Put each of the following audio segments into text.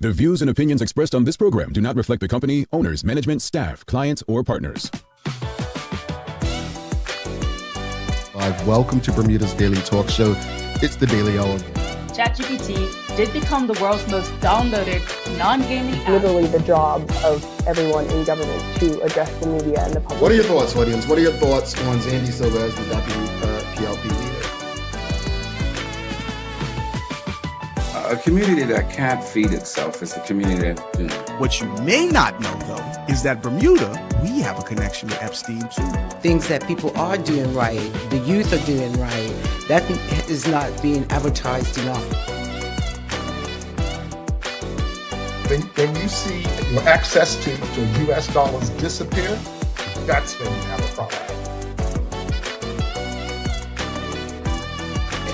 The views and opinions expressed on this program do not reflect the company, owners, management, staff, clients, or partners. Welcome to Bermuda's Daily Talk Show. It's the Daily Hour. ChatGPT did become the world's most downloaded non-gaming app. Literally the job of everyone in government to address the media and the public. What are your thoughts, audience? What are your thoughts on Zandy Silva as the deputy PLP leader? A community that can't feed itself is a community that... What you may not know, though, is that Bermuda, we have a connection with Epstein, too. Things that people are doing right, the youth are doing right, that is not being advertised enough. When you see your access to U.S. dollars disappear, that's when you have a problem.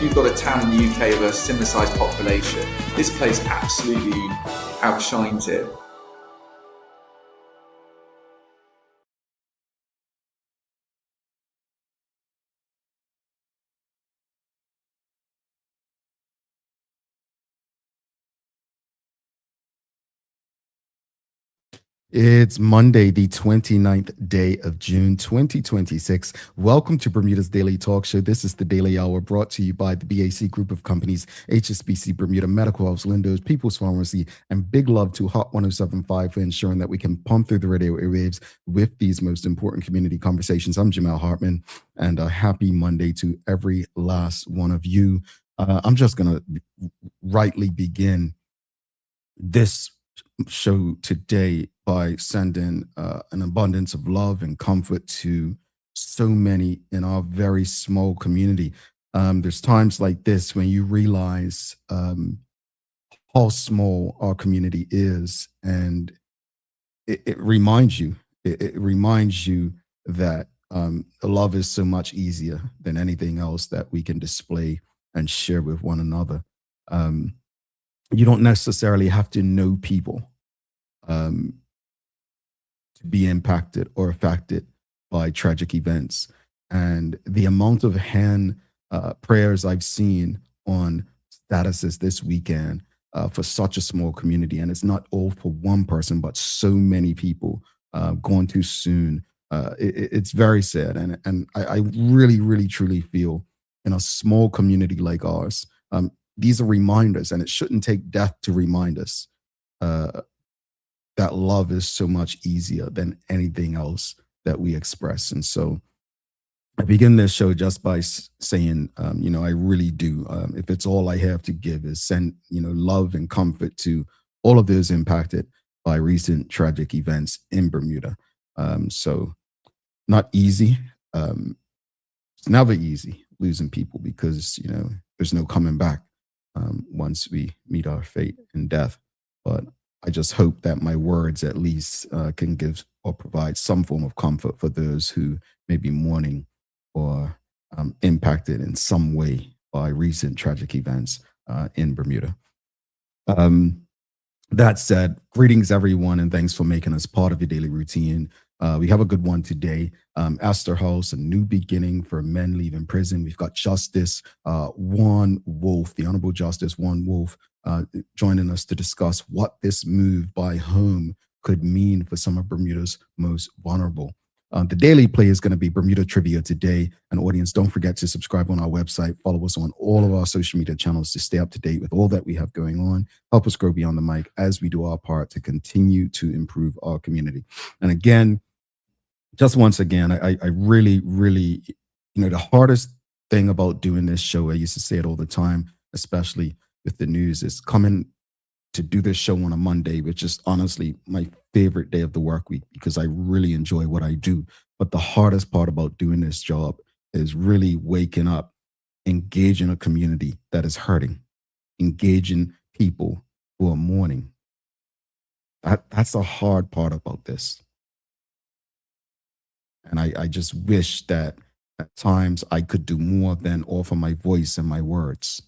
You've got a town in the UK with a similar sized population. This place absolutely outshines it. It's Monday, the 29th day of June, 2026. Welcome to Bermuda's Daily Talk Show. This is the Daily Hour brought to you by the BAC Group of Companies, HSBC Bermuda, Medical House, Lindo's, People's Pharmacy, and big love to Hot 107.5 for ensuring that we can pump through the radio airwaves with these most important community conversations. I'm Jamal Hartman, and a happy Monday to every last one of you. I'm just going to rightly begin this show today by sending an abundance of love and comfort to so many in our very small community. There's times like this when you realize how small our community is, and it reminds you. It reminds you that love is so much easier than anything else that we can display and share with one another. You don't necessarily have to know people to be impacted or affected by tragic events. And the amount of hand prayers I've seen on statuses this weekend for such a small community, and it's not all for one person, but so many people gone too soon. It's very sad. And I really, really, truly feel in a small community like ours, these are reminders, and it shouldn't take death to remind us that love is so much easier than anything else that we express. And so I begin this show just by saying, I really do. If it's all I have to give is send, love and comfort to all of those impacted by recent tragic events in Bermuda. So not easy. It's never easy losing people because, there's no coming back once we meet our fate in death. But I just hope that my words at least can give or provide some form of comfort for those who may be mourning or impacted in some way by recent tragic events in Bermuda. That said, greetings everyone, and thanks for making us part of your daily routine. We have a good one today. Astor House, a new beginning for men leaving prison. We've got Justice Juan Wolffe, the Honorable Justice Juan Wolffe, joining us to discuss what this move by whom could mean for some of Bermuda's most vulnerable. The daily play is going to be Bermuda Trivia today. And audience, don't forget to subscribe on our website. Follow us on all of our social media channels to stay up to date with all that we have going on. Help us grow beyond the mic as we do our part to continue to improve our community. And again, just once again, I really, really, the hardest thing about doing this show, I used to say it all the time, especially with the news, is coming to do this show on a Monday, which is honestly my favorite day of the work week because I really enjoy what I do. But the hardest part about doing this job is really waking up, engaging a community that is hurting, engaging people who are mourning. That's the hard part about this. And I just wish that at times I could do more than offer my voice and my words.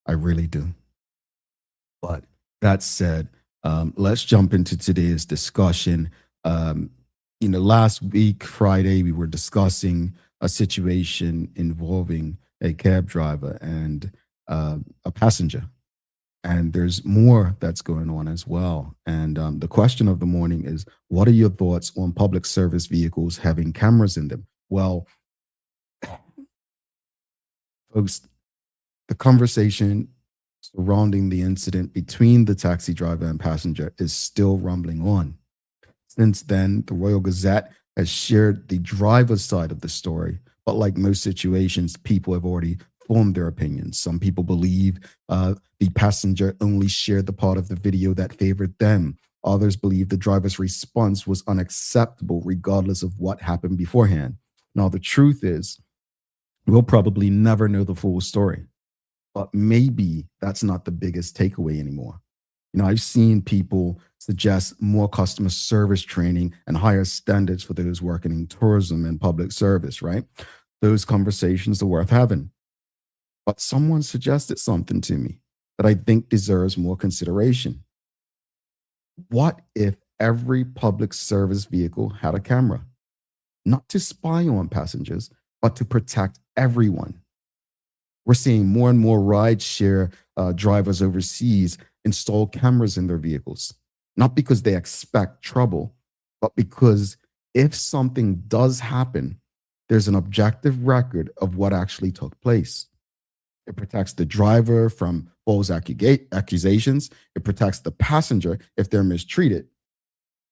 I really do. But that said, let's jump into today's discussion. Last week, Friday, we were discussing a situation involving a cab driver and a passenger. And there's more that's going on as well. And the question of the morning is, what are your thoughts on public service vehicles having cameras in them? Well, folks, the conversation surrounding the incident between the taxi driver and passenger is still rumbling on. Since then, the Royal Gazette has shared the driver's side of the story. But like most situations, people have already formed their opinions. Some people believe the passenger only shared the part of the video that favored them. Others believe the driver's response was unacceptable, regardless of what happened beforehand. Now, the truth is, we'll probably never know the full story. But maybe that's not the biggest takeaway anymore. You know, I've seen people suggest more customer service training and higher standards for those working in tourism and public service, right? Those conversations are worth having. But someone suggested something to me that I think deserves more consideration. What if every public service vehicle had a camera? Not to spy on passengers, but to protect everyone. We're seeing more and more rideshare drivers overseas install cameras in their vehicles, not because they expect trouble, but because if something does happen, there's an objective record of what actually took place. It protects the driver from false accusations. It protects the passenger if they're mistreated.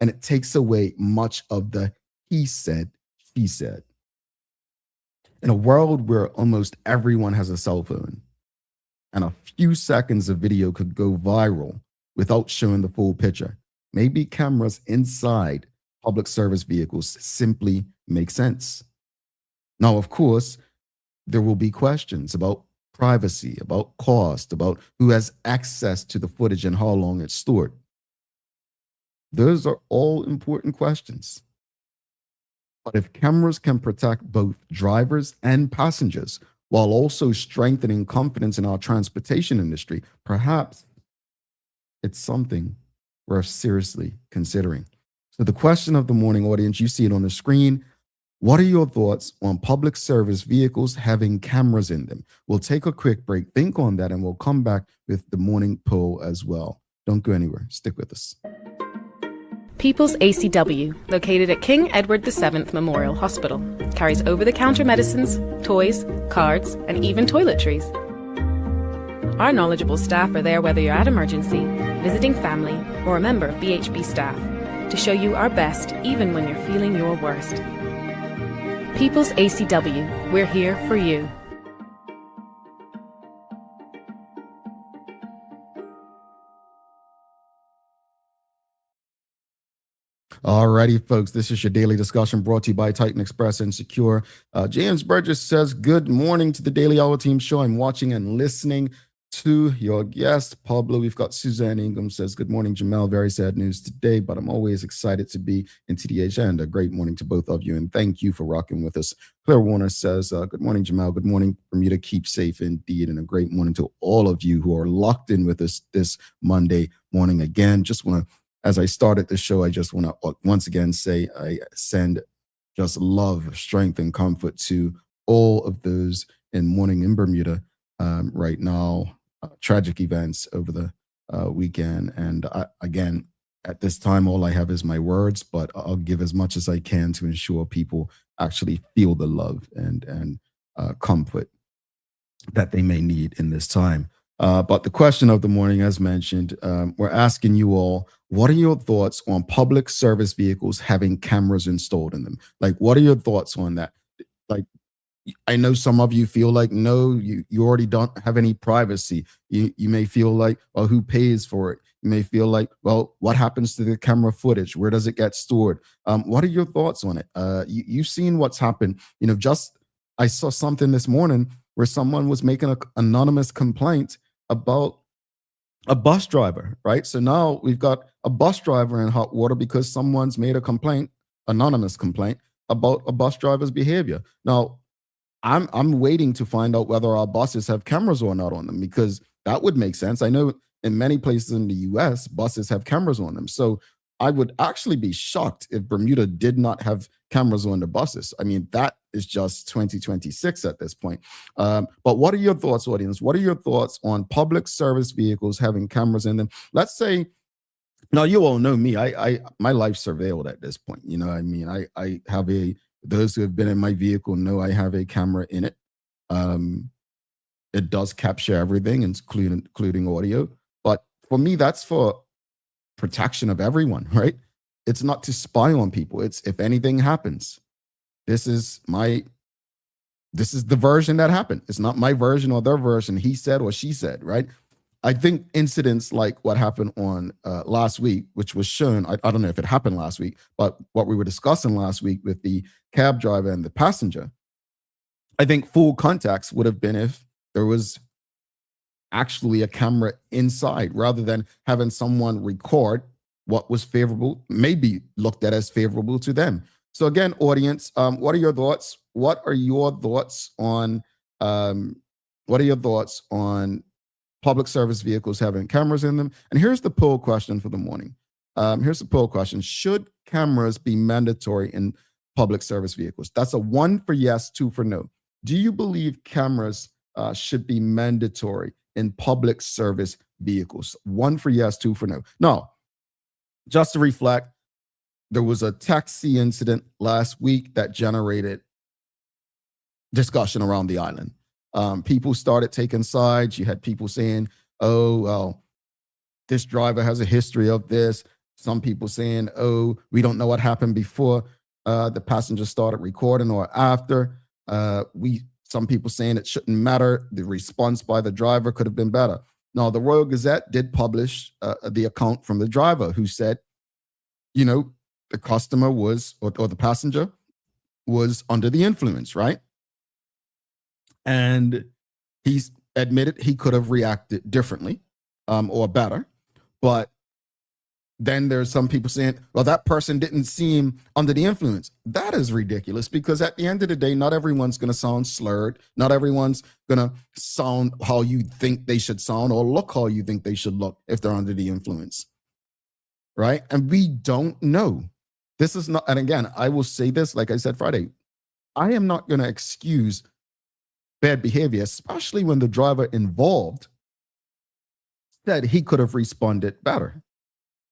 And it takes away much of the he said, she said. In a world where almost everyone has a cell phone and a few seconds of video could go viral without showing the full picture, maybe cameras inside public service vehicles simply make sense. Now, of course, there will be questions about privacy, about cost, about who has access to the footage and how long it's stored. Those are all important questions. But if cameras can protect both drivers and passengers while also strengthening confidence in our transportation industry, perhaps it's something worth seriously considering. So the question of the morning, audience, you see it on the screen. What are your thoughts on public service vehicles having cameras in them? We'll take a quick break, think on that, and we'll come back with the morning poll as well. Don't go anywhere. Stick with us. People's ACW, located at King Edward VII Memorial Hospital, carries over-the-counter medicines, toys, cards, and even toiletries. Our knowledgeable staff are there whether you're at emergency, visiting family, or a member of BHB staff, to show you our best even when you're feeling your worst. People's ACW, we're here for you. Alrighty, folks, this is your daily discussion brought to you by Titan Express and Secure. James Burgess says, good morning to the Daily Hour Team Show. I'm watching and listening to your guest, Pablo. We've got Suzanne Ingham says, good morning, Jamel. Very sad news today, but I'm always excited to be into the agenda. Great morning to both of you, and thank you for rocking with us. Claire Warner says, good morning, Jamel. Good morning, Bermuda. Keep safe indeed, and a great morning to all of you who are locked in with us this Monday morning. Again, just want to, as I started the show, I just want to once again say I send just love, strength, and comfort to all of those in mourning in Bermuda right now. Tragic events over the weekend. And again, at this time, all I have is my words, but I'll give as much as I can to ensure people actually feel the love and comfort that they may need in this time. But the question of the morning, as mentioned, we're asking you all, what are your thoughts on public service vehicles having cameras installed in them? Like, what are your thoughts on that? Like, I know some of you feel like, no, you already don't have any privacy. You may feel like, well, who pays for it? You may feel like, well, what happens to the camera footage? Where does it get stored? What are your thoughts on it? You've seen what's happened. You know, I saw something this morning where someone was making an anonymous complaint about a bus driver, right? So now we've got a bus driver in hot water because someone's made a complaint, anonymous complaint, about a bus driver's behavior. Now, I'm waiting to find out whether our buses have cameras or not on them, because that would make sense. I know in many places in the US, buses have cameras on them. So I would actually be shocked if Bermuda did not have cameras on the buses. I mean, that It's just 2026 at this point. But what are your thoughts, audience? What are your thoughts on public service vehicles having cameras in them? Let's say, now you all know me. I my life's surveilled at this point. You know what I mean? I have those who have been in my vehicle know I have a camera in it. It does capture everything, including audio. But for me, that's for protection of everyone, right? It's not to spy on people. It's if anything happens, this is the version that happened. It's not my version or their version. He said or she said, right? I think incidents like what happened on last week, which was shown, I don't know if it happened last week, but what we were discussing last week with the cab driver and the passenger, I think full context would have been if there was actually a camera inside rather than having someone record what was favorable, maybe looked at as favorable to them. So again, audience, what are your thoughts? What are your thoughts on public service vehicles having cameras in them? And here's the poll question for the morning. Here's the poll question. Should cameras be mandatory in public service vehicles? That's a 1 for yes, 2 for no. Do you believe cameras should be mandatory in public service vehicles? 1 for yes, 2 for no. Now, just to reflect, there was a taxi incident last week that generated discussion around the island. People started taking sides. You had people saying, oh, well, this driver has a history of this. Some people saying, oh, we don't know what happened before the passenger started recording or after. Some people saying it shouldn't matter. The response by the driver could have been better. Now, the Royal Gazette did publish the account from the driver who said, the customer was, or the passenger was under the influence, right? And he's admitted he could have reacted differently or better. But then there's some people saying, well, that person didn't seem under the influence. That is ridiculous because at the end of the day, not everyone's going to sound slurred. Not everyone's going to sound how you think they should sound or look how you think they should look if they're under the influence, right? And we don't know. This is not, and again, I will say this, like I said Friday, I am not going to excuse bad behavior, especially when the driver involved said he could have responded better,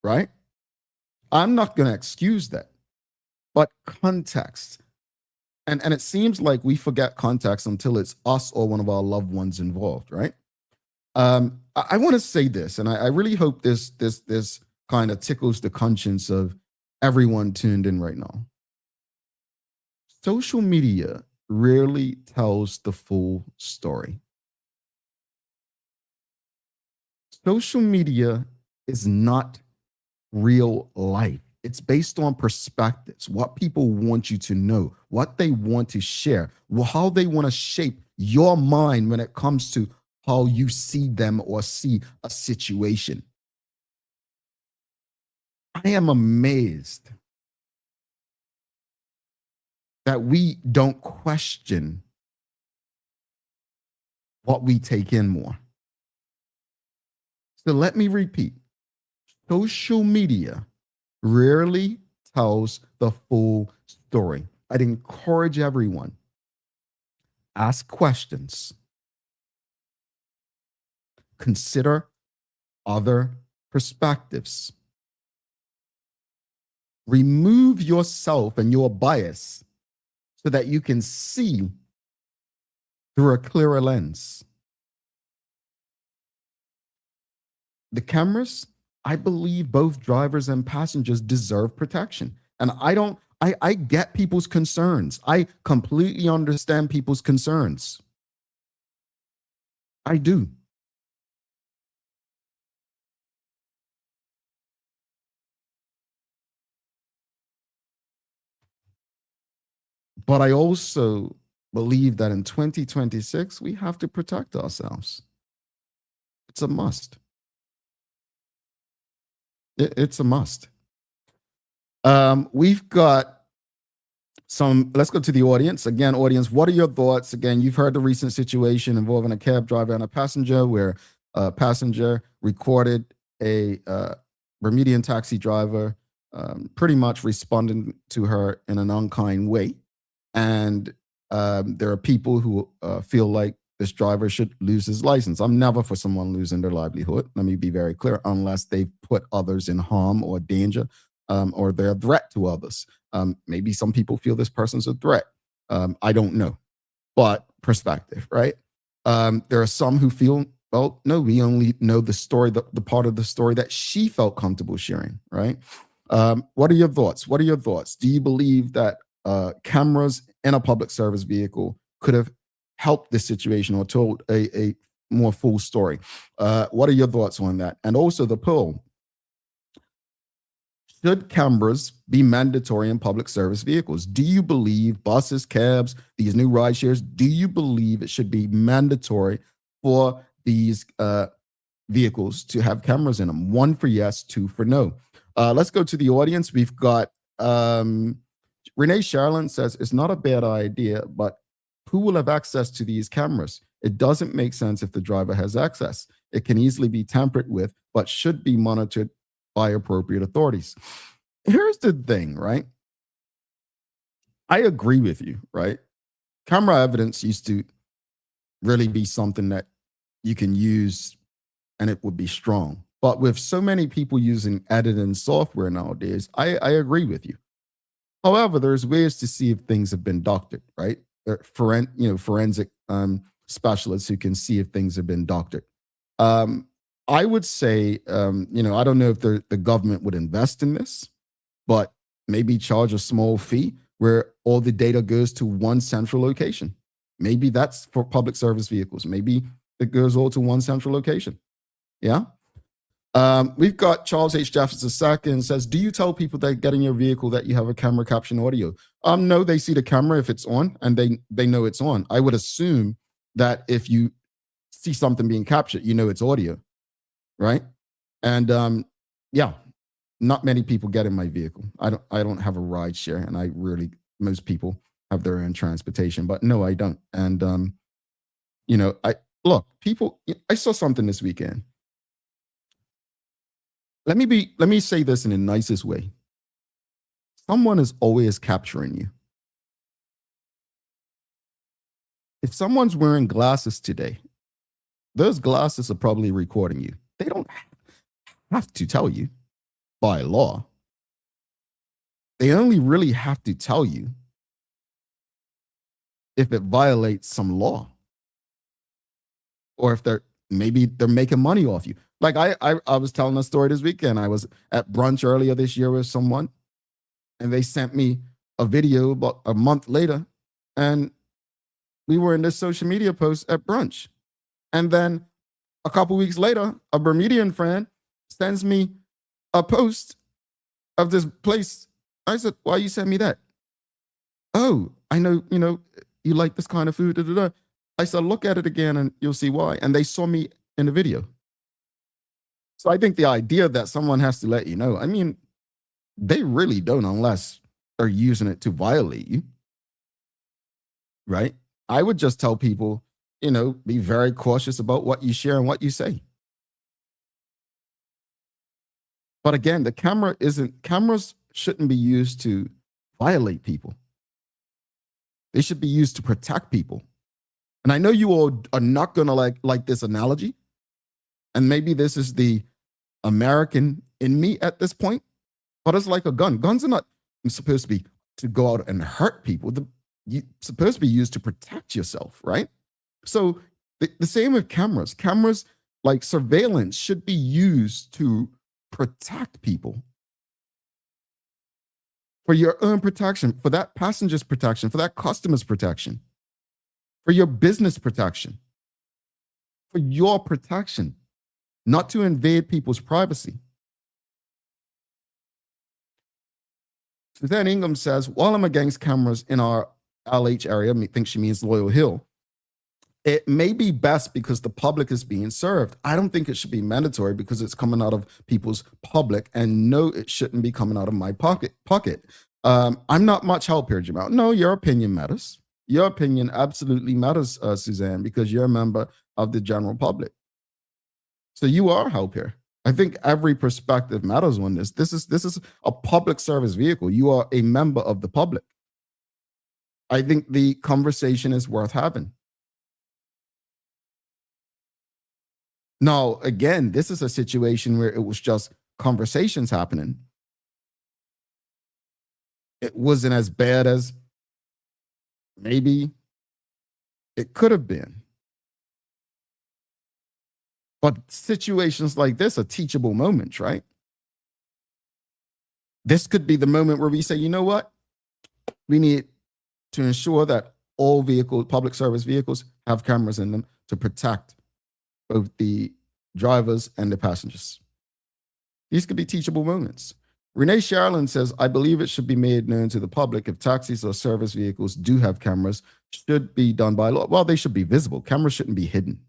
right? I'm not going to excuse that. But context, and it seems like we forget context until it's us or one of our loved ones involved, right? I want to say this, and I really hope this kind of tickles the conscience of everyone tuned in right now. Social media rarely tells the full story. Social media is not real life. It's based on perspectives, what people want you to know, what they want to share, how they want to shape your mind when it comes to how you see them or see a situation. I am amazed that we don't question what we take in more. So let me repeat. Social media rarely tells the full story. I'd encourage everyone, ask questions, consider other perspectives. Remove yourself and your bias so that you can see through a clearer lens. The cameras, I believe both drivers and passengers deserve protection. And I get people's concerns. I completely understand people's concerns. I do. But I also believe that in 2026, we have to protect ourselves. It's a must. It's a must. We've got some, let's go to the audience. Again, audience, what are your thoughts? Again, you've heard the recent situation involving a cab driver and a passenger where a passenger recorded a Bermudian taxi driver pretty much responding to her in an unkind way. And There are people who feel like this driver should lose his license. I'm never for someone losing their livelihood. Let me be very clear, unless they've put others in harm or danger, or they're a threat to others. Maybe some people feel this person's a threat. I don't know, but perspective, right? There are some who feel, well, no, we only know the story, the part of the story that she felt comfortable sharing, right? What are your thoughts? What are your thoughts? Do you believe that cameras in a public service vehicle could have helped this situation or told a more full story? What are your thoughts on that? And also the poll. Should cameras be mandatory in public service vehicles? Do you believe buses, cabs, these new ride shares, do you believe it should be mandatory for these vehicles to have cameras in them? 1 for yes, 2 for no. Let's go to the audience. We've got Renee Sharlin says, it's not a bad idea, but who will have access to these cameras? It doesn't make sense if the driver has access. It can easily be tampered with, but should be monitored by appropriate authorities. Here's the thing, right? I agree with you, right? Camera evidence used to really be something that you can use and it would be strong. But with so many people using editing software nowadays, I agree with you. However, there's ways to see if things have been doctored, right? Forensic specialists who can see if things have been doctored. I would say, I don't know if the government would invest in this, but maybe charge a small fee where all the data goes to one central location. Maybe that's for public service vehicles. Maybe it goes all to one central location. Yeah. We've got Charles H. Jefferson II says, do you tell people that get in your vehicle that you have a camera caption audio? No, they see the camera if it's on and they know it's on. I would assume that if you see something being captured, it's audio. Right. And not many people get in my vehicle. I don't have a ride share, and most people have their own transportation, but no, I don't. And I saw something this weekend. Let me say this in the nicest way. Someone is always capturing you. If someone's wearing glasses today, those glasses are probably recording you. They don't have to tell you by law. They only really have to tell you if it violates some law or if they're making money off you. Like I was telling a story this weekend. I was at brunch earlier this year with someone and they sent me a video about a month later and we were in this social media post at brunch. And then a couple weeks later, a Bermudian friend sends me a post of this place. I said, why you sent me that? Oh, I know, you like this kind of food. Da, da, da. I said, look at it again and you'll see why. And they saw me in the video. So I think the idea that someone has to let you know, they really don't unless they're using it to violate you. Right? I would just tell people, be very cautious about what you share and what you say. But again, the cameras shouldn't be used to violate people. They should be used to protect people. And I know you all are not going to like this analogy. And maybe this is the American in me at this point, but it's like a gun. Guns are not supposed to be to go out and hurt people. You're supposed to be used to protect yourself, right? So the same with cameras. Cameras, like surveillance, should be used to protect people. For your own protection, for that passenger's protection, for that customer's protection, for your business protection, for your protection, not to invade people's privacy. Suzanne Ingham says, while I'm against cameras in our LH area, I think she means Loyal Hill, it may be best because the public is being served. I don't think it should be mandatory because it's coming out of people's public, and no, it shouldn't be coming out of my pocket. I'm not much help here, Jamal. No, your opinion matters. Your opinion absolutely matters, Suzanne, because you're a member of the general public. So you are help here. I think every perspective matters on this. This is a public service vehicle. You are a member of the public. I think the conversation is worth having. Now, again, this is a situation where it was just conversations happening. It wasn't as bad as maybe it could have been. But situations like this are teachable moments, right? This could be the moment where we say, you know what? We need to ensure that all vehicles, public service vehicles, have cameras in them to protect both the drivers and the passengers. These could be teachable moments. Renee Sherlin says, I believe it should be made known to the public if taxis or service vehicles do have cameras, should be done by law. Well, they should be visible. Cameras shouldn't be hidden.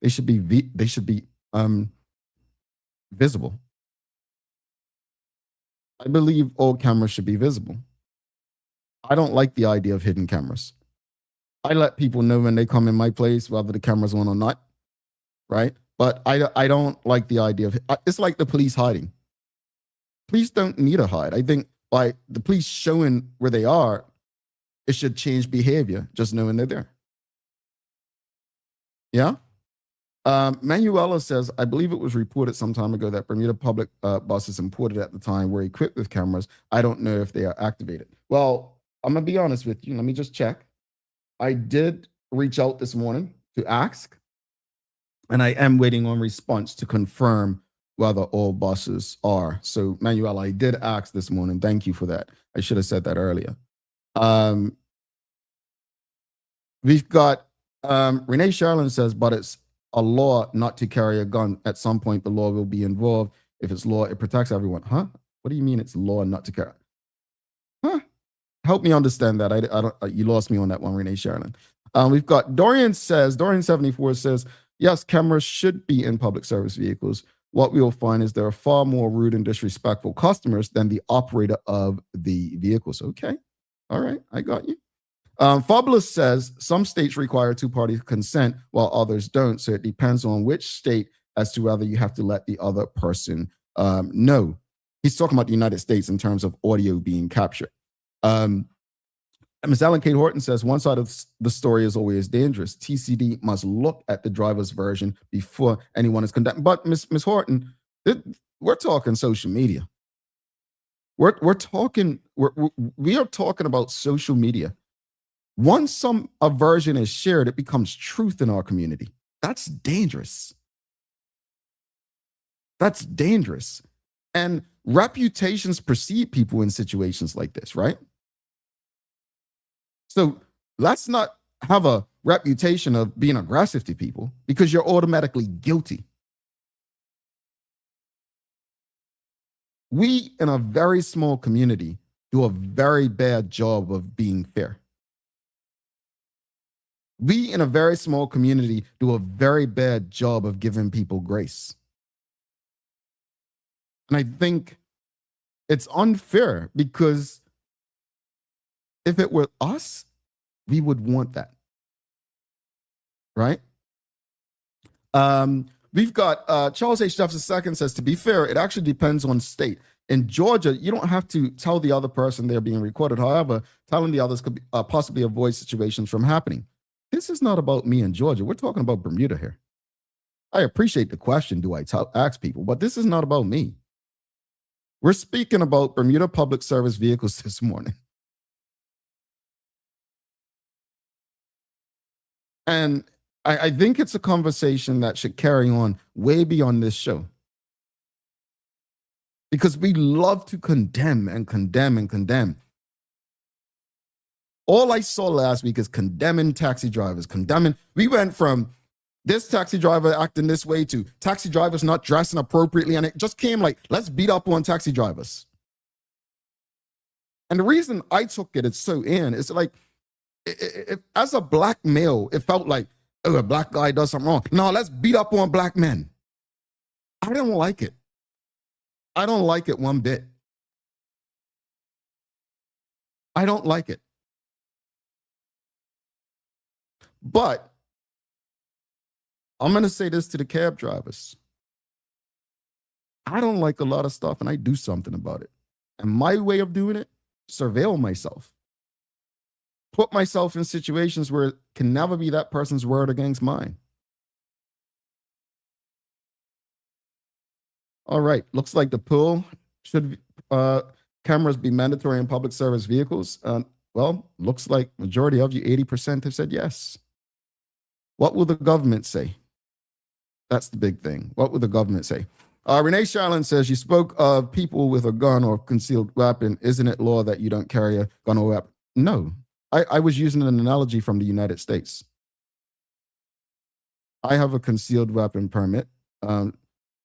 They should be visible. I believe all cameras should be visible. I don't like the idea of hidden cameras. I let people know when they come in my place, whether the camera's on or not, right? But I don't like the idea of, it's like the police hiding. Police don't need to hide. I think by the police showing where they are, it should change behavior, just knowing they're there. Yeah? Manuela says, I believe it was reported some time ago that Bermuda public buses imported at the time were equipped with cameras. I don't know if they are activated. Well, I'm going to be honest with you. Let me just check. I did reach out this morning to ask, and I am waiting on response to confirm whether all buses are. So, Manuela, I did ask this morning. Thank you for that. I should have said that earlier. We've got Renee Sherlin says, but it's a law not to carry a gun. At some point, the law will be involved. If it's law, it protects everyone. Huh? What do you mean it's law not to carry? Huh? Help me understand that. I don't. You lost me on that one, Renee Sherlin. We've got Dorian 74 says, yes, cameras should be in public service vehicles. What we will find is there are far more rude and disrespectful customers than the operator of the vehicles. Okay. All right. I got you. Fabulous says some states require two-party consent while others don't. So it depends on which state as to whether you have to let the other person know. He's talking about the United States in terms of audio being captured. Ms. Ellen Kate Horton says one side of the story is always dangerous. TCD must look at the driver's version before anyone is condemned. But Ms. Horton, we're talking social media. We are talking about social media. Once a version is shared, it becomes truth in our community. That's dangerous. That's dangerous. And reputations precede people in situations like this, right? So let's not have a reputation of being aggressive to people because you're automatically guilty. We, in a very small community, do a very bad job of being fair. We, in a very small community, do a very bad job of giving people grace. And I think it's unfair because if it were us, we would want that, right? We've got Charles H. Jefferson II says, to be fair, it actually depends on state. In Georgia, you don't have to tell the other person they're being recorded. However, telling the others could possibly avoid situations from happening. This is not about me in Georgia. We're talking about Bermuda here. I appreciate the question, do I ask people, but this is not about me. We're speaking about Bermuda public service vehicles this morning. And I think it's a conversation that should carry on way beyond this show. Because we love to condemn and condemn and condemn. All I saw last week is condemning taxi drivers, condemning. We went from this taxi driver acting this way to taxi drivers not dressing appropriately. And it just came like, let's beat up on taxi drivers. And the reason I took it, it's so in, it's like, as a black male, it felt like, oh, a black guy does something wrong. No, let's beat up on black men. I don't like it. I don't like it one bit. I don't like it. But I'm going to say this to the cab drivers. I don't like a lot of stuff and I do something about it. And my way of doing it, surveil myself. put myself in situations where it can never be that person's word against mine. All right, looks like the poll should cameras be mandatory in public service vehicles. Well, looks like majority of you, 80%, have said yes. What will the government say? That's the big thing. What will the government say? Renee Shalin says, you spoke of people with a gun or concealed weapon. Isn't it law that you don't carry a gun or weapon? No, I was using an analogy from the United States. I have a concealed weapon permit.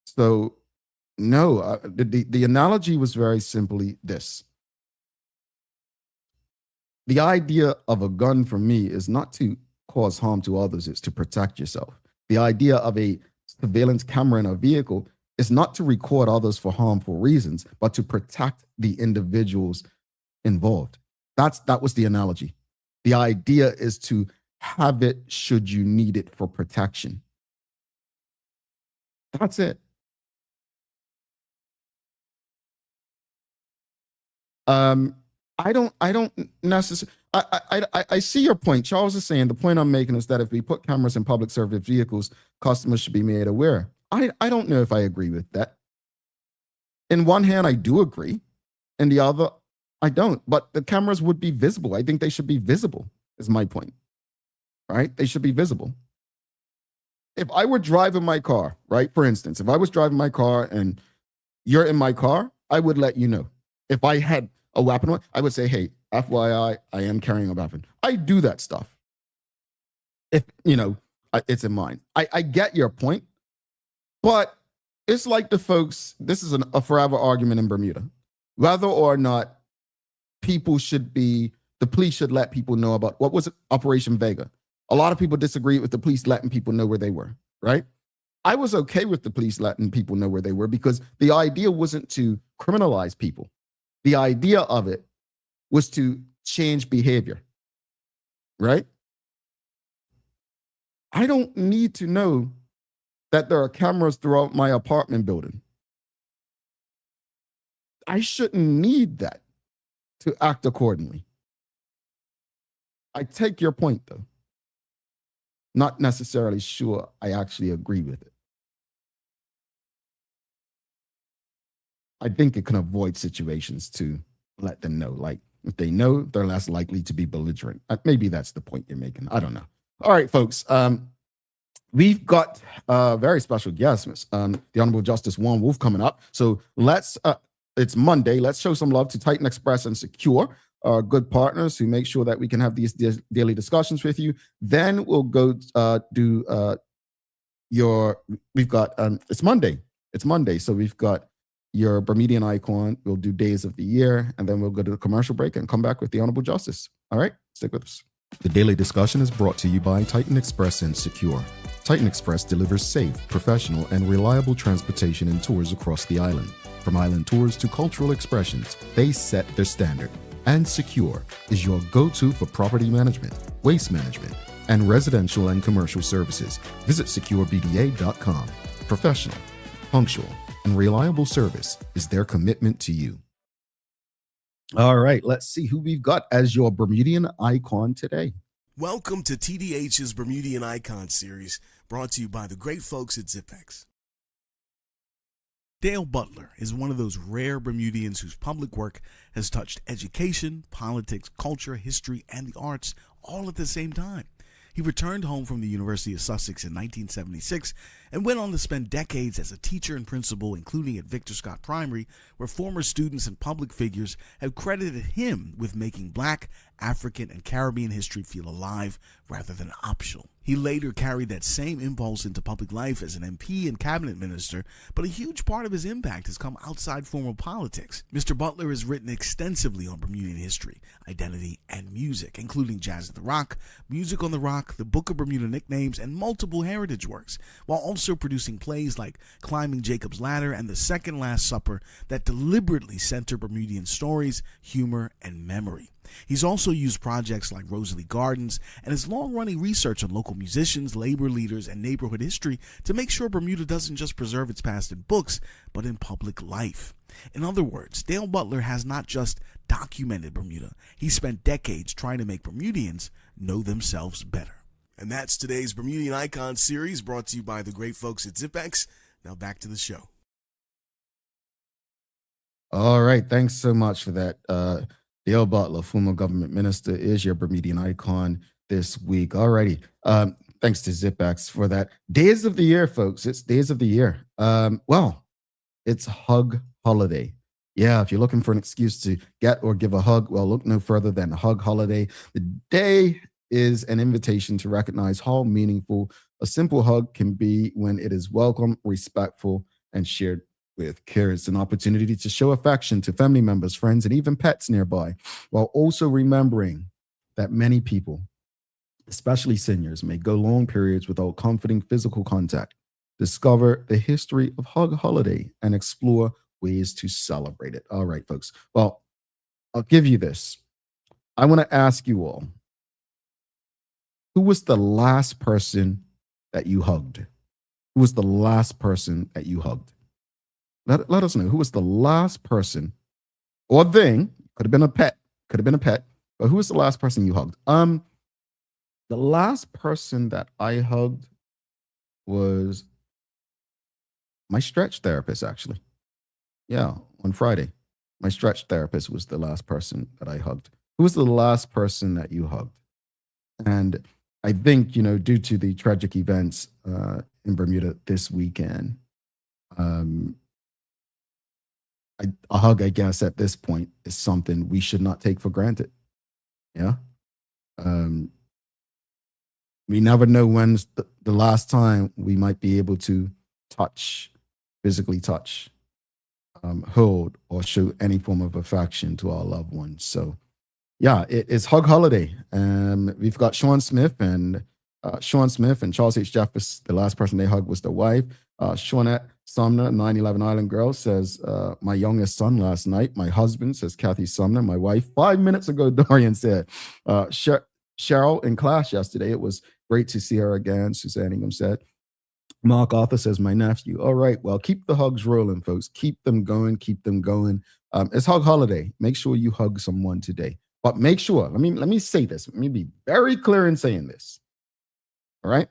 So no, the analogy was very simply this. The idea of a gun for me is not to cause harm to others, it's to protect yourself. The idea of a surveillance camera in a vehicle is not to record others for harmful reasons, but to protect the individuals involved. That was the analogy. The idea is to have it should you need it for protection. That's it. I don't necessarily, I see your point. Charles is saying the point I'm making is that if we put cameras in public service vehicles, customers should be made aware. I don't know if I agree with that. In one hand, I do agree. In the other, I don't. But the cameras would be visible. I think they should be visible, is my point. Right? They should be visible. If I were driving my car, right? For instance, if I was driving my car and you're in my car, I would let you know. If I had a weapon, I would say, hey, FYI, I am carrying a weapon. I do that stuff. If, it's in mind. I get your point, but it's like the folks, this is a forever argument in Bermuda. Whether or not the police should let people know about, what was it, Operation Vega. A lot of people disagree with the police letting people know where they were, right? I was okay with the police letting people know where they were because the idea wasn't to criminalize people. The idea of it was to change behavior, right? I don't need to know that there are cameras throughout my apartment building. I shouldn't need that to act accordingly. I take your point, though. Not necessarily sure I actually agree with it. I think it can avoid situations to let them know. Like, if they know, they're less likely to be belligerent. Maybe that's the point you're making. I don't know. All right, folks. We've got a very special guest, the Honorable Justice Juan Wolffe, coming up. So it's Monday. Let's show some love to Titan Express and Secure, our good partners who make sure that we can have these daily discussions with you. Then we'll go it's Monday. It's Monday. So we've got your Bermudian icon. We'll do days of the year, and then we'll go to the commercial break and come back with the Honorable Justice. All right, stick with us. The daily discussion is brought to you by Titan Express and Secure. Titan Express delivers safe, professional, and reliable transportation and tours across the island. From island tours to cultural expressions, they set their standard. And Secure is your go-to for property management, waste management, and residential and commercial services. Visit securebda.com. Professional, punctual, and reliable service is their commitment to you. All right, let's see who we've got as your Bermudian icon today. Welcome to TDH's Bermudian Icon series, brought to you by the great folks at Zipex. Dale Butler is one of those rare Bermudians whose public work has touched education, politics, culture, history, and the arts all at the same time. He returned home from the University of Sussex in 1976 and went on to spend decades as a teacher and principal, including at Victor Scott Primary, where former students and public figures have credited him with making Black, African, and Caribbean history feel alive rather than optional. He later carried that same impulse into public life as an MP and cabinet minister, but a huge part of his impact has come outside formal politics. Mr. Butler has written extensively on Bermudian history, identity, and music, including Jazz at the Rock, Music on the Rock, the Book of Bermuda Nicknames, and multiple heritage works, while also also producing plays like Climbing Jacob's Ladder and The Second Last Supper that deliberately center Bermudian stories, humor, and memory. He's also used projects like Rosalie Gardens and his long-running research on local musicians, labor leaders, and neighborhood history to make sure Bermuda doesn't just preserve its past in books, but in public life. In other words, Dale Butler has not just documented Bermuda, he spent decades trying to make Bermudians know themselves better. And that's today's Bermudian Icon series, brought to you by the great folks at ZipX. Now back to the show. All right. Thanks so much for that. Dale Butler, former government minister, is your Bermudian icon this week. All righty. Thanks to ZipX for that. Days of the year, folks. It's days of the year. Well, it's Hug Holiday. Yeah, if you're looking for an excuse to get or give a hug, well, look no further than Hug Holiday. The day is an invitation to recognize how meaningful a simple hug can be when it is welcome, respectful, and shared with care. It's an opportunity to show affection to family members, friends, and even pets nearby, while also remembering that many people, especially seniors, may go long periods without comforting physical contact. Discover the history of Hug Holiday and explore ways to celebrate it. All right, folks. Well, I'll give you this. I want to ask you all, who was the last person that you hugged? Who was the last person that you hugged? Let us know. Who was the last person or thing? Could have been a pet. But who was the last person you hugged? The last person that I hugged was my stretch therapist, actually. Yeah, on Friday. My stretch therapist was the last person that I hugged. Who was the last person that you hugged? And I think, due to the tragic events in Bermuda this weekend, a hug, I guess, at this point is something we should not take for granted. Yeah. We never know when's the last time we might be able to physically touch, hold, or show any form of affection to our loved ones. So, yeah, it's Hug Holiday. We've got Sean Smith and Charles H. Jeffers. The last person they hugged was the wife. Shawnette Sumner, 911 Island Girl, says, my youngest son last night. My husband, says Kathy Sumner. My wife, 5 minutes ago, Dorian said. Cheryl in class yesterday. It was great to see her again, Suzanne Ingham said. Mark Arthur says, my nephew. All right, well, keep the hugs rolling, folks. Keep them going. It's Hug Holiday. Make sure you hug someone today. But make sure, let me say this. Let me be very clear in saying this. All right?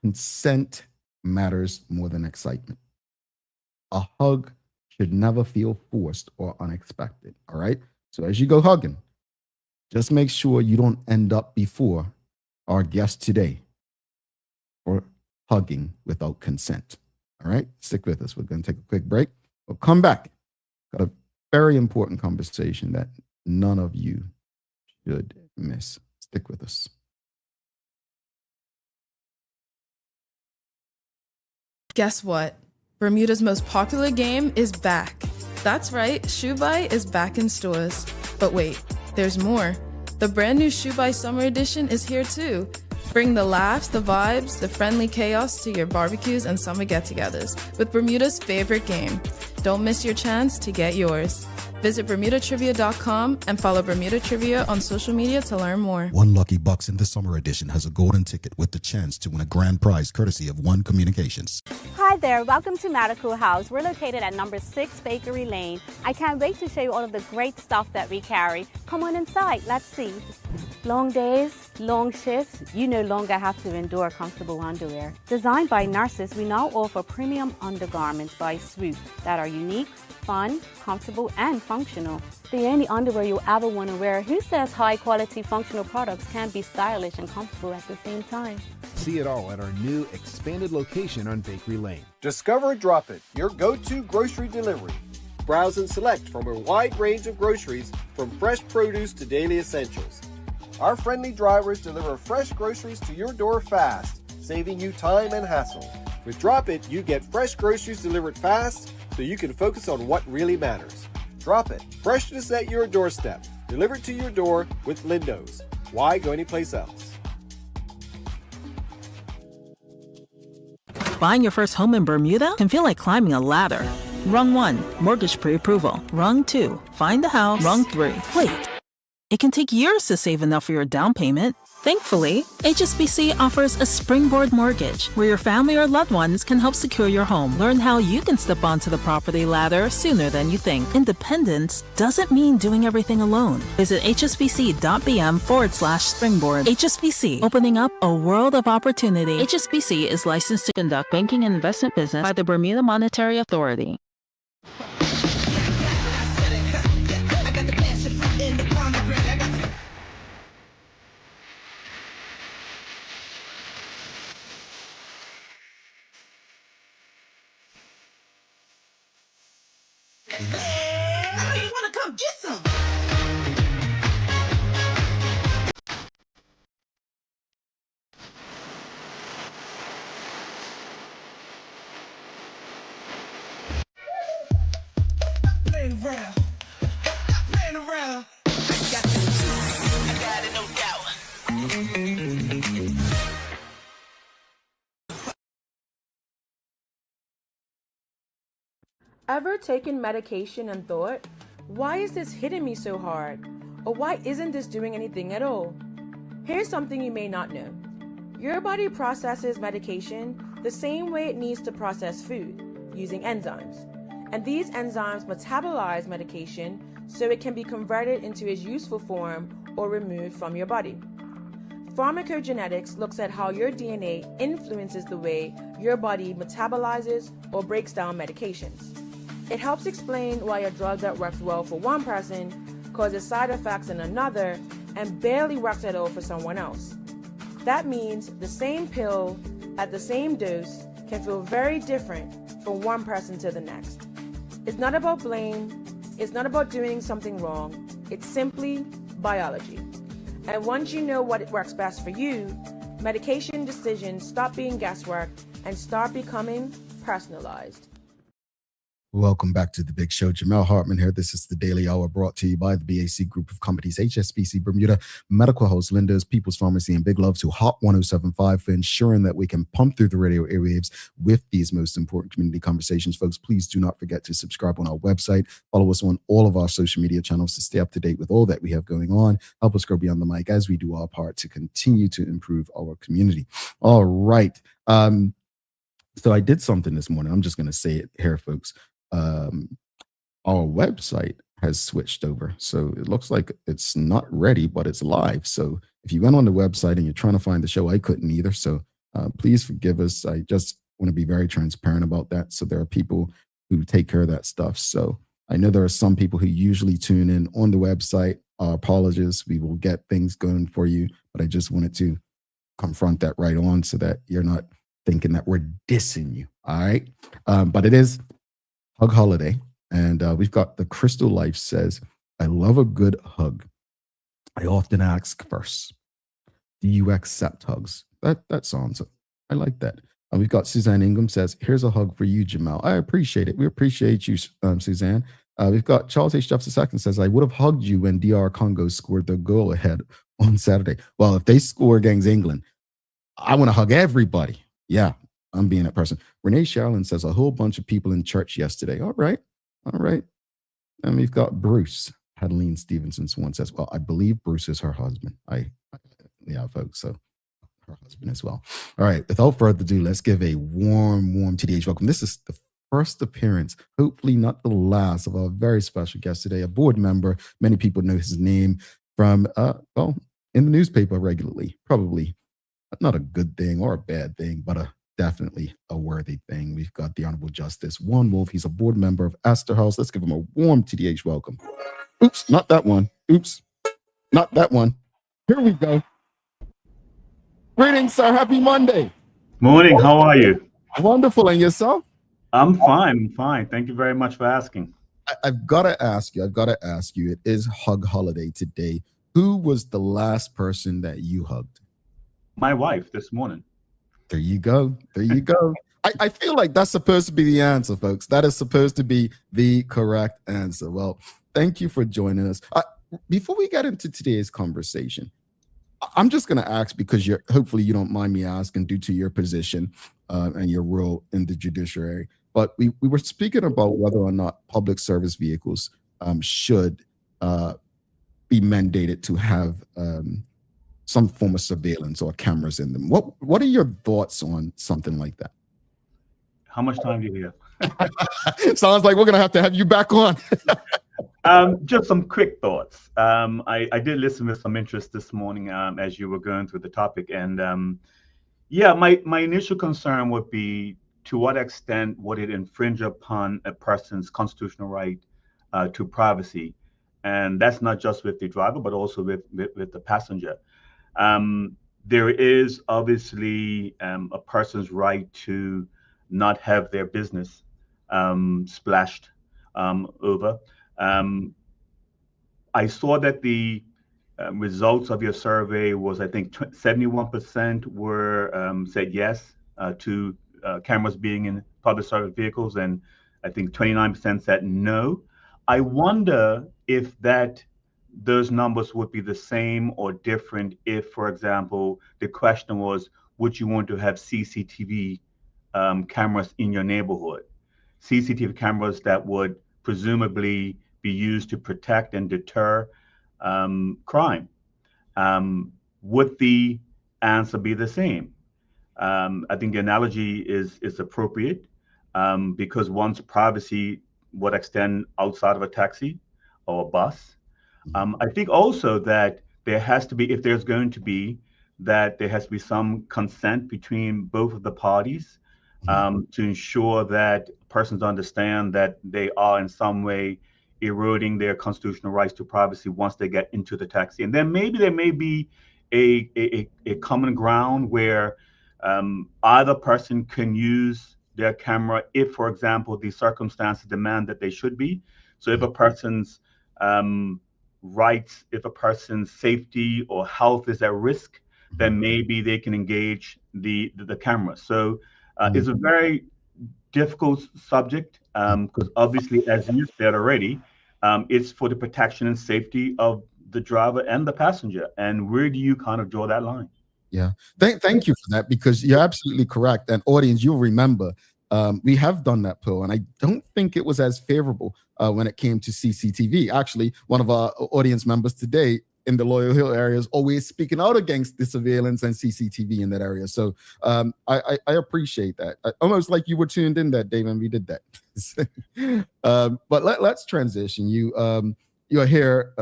Consent matters more than excitement. A hug should never feel forced or unexpected. All right? So as you go hugging, just make sure you don't end up before our guest today or hugging without consent. All right? Stick with us. We're going to take a quick break. We'll come back. Got a very important conversation that none of you should miss. Stick with us. Guess what? Bermuda's most popular game is back. That's right, Shoe Buy is back in stores. But wait, there's more. The brand new Shoe Buy Summer Edition is here too. Bring the laughs, the vibes, the friendly chaos to your barbecues and summer get-togethers with Bermuda's favorite game. Don't miss your chance to get yours. Visit BermudaTrivia.com and follow Bermuda Trivia on social media to learn more. One lucky bucks in the summer edition has a golden ticket with the chance to win a grand prize courtesy of One Communications. Hi there, welcome to Medical House. We're located at number 6 Bakery Lane. I can't wait to show you all of the great stuff that we carry. Come on inside, let's see. Long days, long shifts, you no longer have to endure comfortable underwear. Designed by nurses, we now offer premium undergarments by Swoop that are unique, fun, comfortable, and functional. The only underwear you'll ever want to wear. Who says high-quality functional products can't be stylish and comfortable at the same time? See it all at our new expanded location on Bakery Lane. Discover Drop It, your go-to grocery delivery. Browse and select from a wide range of groceries, from fresh produce to daily essentials. Our friendly drivers deliver fresh groceries to your door fast, saving you time and hassle. With Drop It, you get fresh groceries delivered fast, so you can focus on what really matters. Drop It. Freshness at your doorstep. Delivered to your door with Lindo's. Why go anyplace else? Buying your first home in Bermuda can feel like climbing a ladder. Rung 1, mortgage pre-approval. Rung 2, find the house. Rung 3, wait. It can take years to save enough for your down payment. Thankfully, HSBC offers a springboard mortgage where your family or loved ones can help secure your home. Learn how you can step onto the property ladder sooner than you think. Independence doesn't mean doing everything alone. Visit hsbc.bm/springboard. HSBC, opening up a world of opportunity. HSBC is licensed to conduct banking and investment business by the Bermuda Monetary Authority. You wanna come get some? Playing around, playing around. I got the juice, I got it, no doubt. Ever taken medication and thought, why is this hitting me so hard? Or why isn't this doing anything at all? Here's something you may not know. Your body processes medication the same way it needs to process food, using enzymes. And these enzymes metabolize medication so it can be converted into its useful form or removed from your body. Pharmacogenetics looks at how your DNA influences the way your body metabolizes or breaks down medications. It helps explain why a drug that works well for one person causes side effects in another and barely works at all for someone else. That means the same pill at the same dose can feel very different from one person to the next. It's not about blame, it's not about doing something wrong, it's simply biology. And once you know what works best for you, medication decisions stop being guesswork and start becoming personalized. Welcome back to the Big Show. Jamel Hartman here. This is the Daily Hour brought to you by the BAC Group of Companies, HSBC Bermuda, Medical House, Linda's, People's Pharmacy, and big love to Hot 107.5 for ensuring that we can pump through the radio airwaves with these most important community conversations. Folks, please do not forget to subscribe on our website. Follow us on all of our social media channels to stay up to date with all that we have going on. Help us grow beyond the mic as we do our part to continue to improve our community. All right. So I did something this morning. I'm just going to say it here, folks. Our website has switched over, so it looks like it's not ready, but it's live. So if you went on the website and you're trying to find the show, I couldn't either. So please forgive us. I just want to be very transparent about that. So there are people who take care of that stuff. So I know there are some people who usually tune in on the website. Our apologies. We will get things going for you, but I just wanted to confront that right on so that you're not thinking that we're dissing you. All right. But it is Hug Holiday, and we've got the Crystal Life says, I love a good hug. I often ask first, do you accept hugs? That sounds, I like that. We've got Suzanne Ingham says, here's a hug for you, Jamal. I appreciate it. We appreciate you, Suzanne. We've got Charles H. Jeffs II says, I would have hugged you when DR Congo scored the goal ahead on Saturday. Well, if they score against England, I want to hug everybody. Yeah. I'm being that person. Renee Sharlin says a whole bunch of people in church yesterday. All right. And we've got Bruce. Adeline Stevenson Swan says, well, I believe Bruce is her husband. Yeah, folks. So her husband as well. All right. Without further ado, let's give a warm TDH welcome. This is the first appearance, hopefully not the last, of our very special guest today, a board member. Many people know his name from, in the newspaper regularly. Probably not a good thing or a bad thing, but definitely a worthy thing. We've got the Honorable Justice Juan Wolffe. He's a board member of Astor House. Let's give him a warm TDH welcome. Oops, not that one. Oops, not that one. Here we go. Greetings, sir. Happy Monday. Morning. How are you? Wonderful. And yourself? I'm fine. Thank you very much for asking. I've got to ask you. It is Hug Holiday today. Who was the last person that you hugged? My wife this morning. There you go. I feel like that's supposed to be the answer, folks. That is supposed to be the correct answer. Well, thank you for joining us. Before we get into today's conversation, I'm just going to ask because hopefully you don't mind me asking due to your position and your role in the judiciary. But we were speaking about whether or not public service vehicles should be mandated to have some form of surveillance or cameras in them. What are your thoughts on something like that? How much time do you have? Sounds like we're going to have you back on. Just some quick thoughts. I did listen with some interest this morning as you were going through the topic. And yeah, my initial concern would be to what extent would it infringe upon a person's constitutional right to privacy? And that's not just with the driver, but also with the passenger. There is obviously a person's right to not have their business splashed over. I saw that the results of your survey was, I think, 71% were said yes to cameras being in public service vehicles, and I think 29% said no. I wonder if those numbers would be the same or different if, for example, the question was, would you want to have CCTV cameras in your neighborhood? CCTV cameras that would presumably be used to protect and deter crime. Would the answer be the same? I think the analogy is appropriate because one's privacy would extend outside of a taxi or a bus. I think also that there has to be, if there's going to be, that there has to be some consent between both of the parties to ensure that persons understand that they are in some way eroding their constitutional rights to privacy once they get into the taxi. And then maybe there may be a common ground where either person can use their camera if, for example, the circumstances demand that they should be. So if a person's rights, if a person's safety or health is at risk, then maybe they can engage the camera. So it's a very difficult subject because obviously, as you said already, it's for the protection and safety of the driver and the passenger. And where do you kind of draw that line? Yeah, thank you for that, because you're absolutely correct. And audience, you'll remember we have done that poll, and I don't think it was as favorable when it came to CCTV. Actually, one of our audience members today in the Loyal Hill area is always speaking out against the surveillance and CCTV in that area. So I appreciate that. Almost like you were tuned in that day when we did that. But let's transition. You're here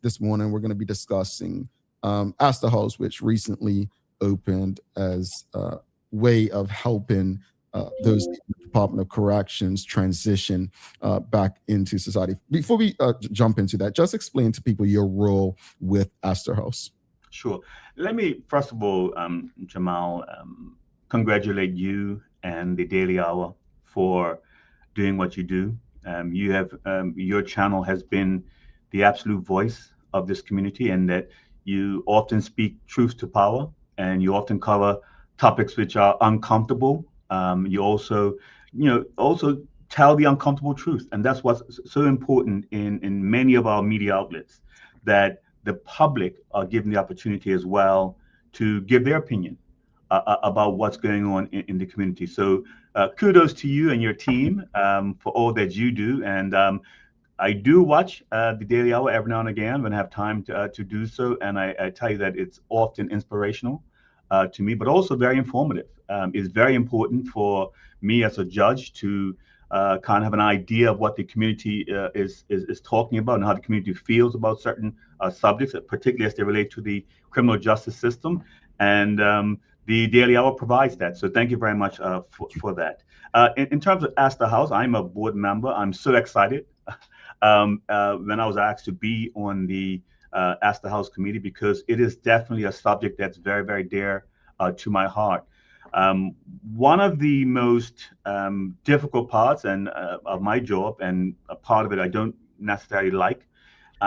this morning. We're going to be discussing Astor House, which recently opened as a way of helping those in the Department of Corrections transition back into society. Before we jump into that, just explain to people your role with Astor House. Sure. Let me, first of all, Jamal, congratulate you and the Daily Hour for doing what you do. You have your channel has been the absolute voice of this community, and that you often speak truth to power, and you often cover topics which are uncomfortable. You also tell the uncomfortable truth, and that's what's so important in many of our media outlets, that the public are given the opportunity as well to give their opinion about what's going on in the community. So kudos to you and your team for all that you do. And I do watch the Daily Hour every now and again when I have time to do so. And I tell you that it's often inspirational to me, but also very informative. It's very important for me as a judge to kind of have an idea of what the community is talking about and how the community feels about certain subjects, particularly as they relate to the criminal justice system. And the Daily Hour provides that. So thank you very much for that. In terms of Astor House, I'm a board member. I'm so excited when I was asked to be on the Astor House committee, because it is definitely a subject that's very, very dear to my heart. One of the most difficult parts of my job, and a part of it I don't necessarily like,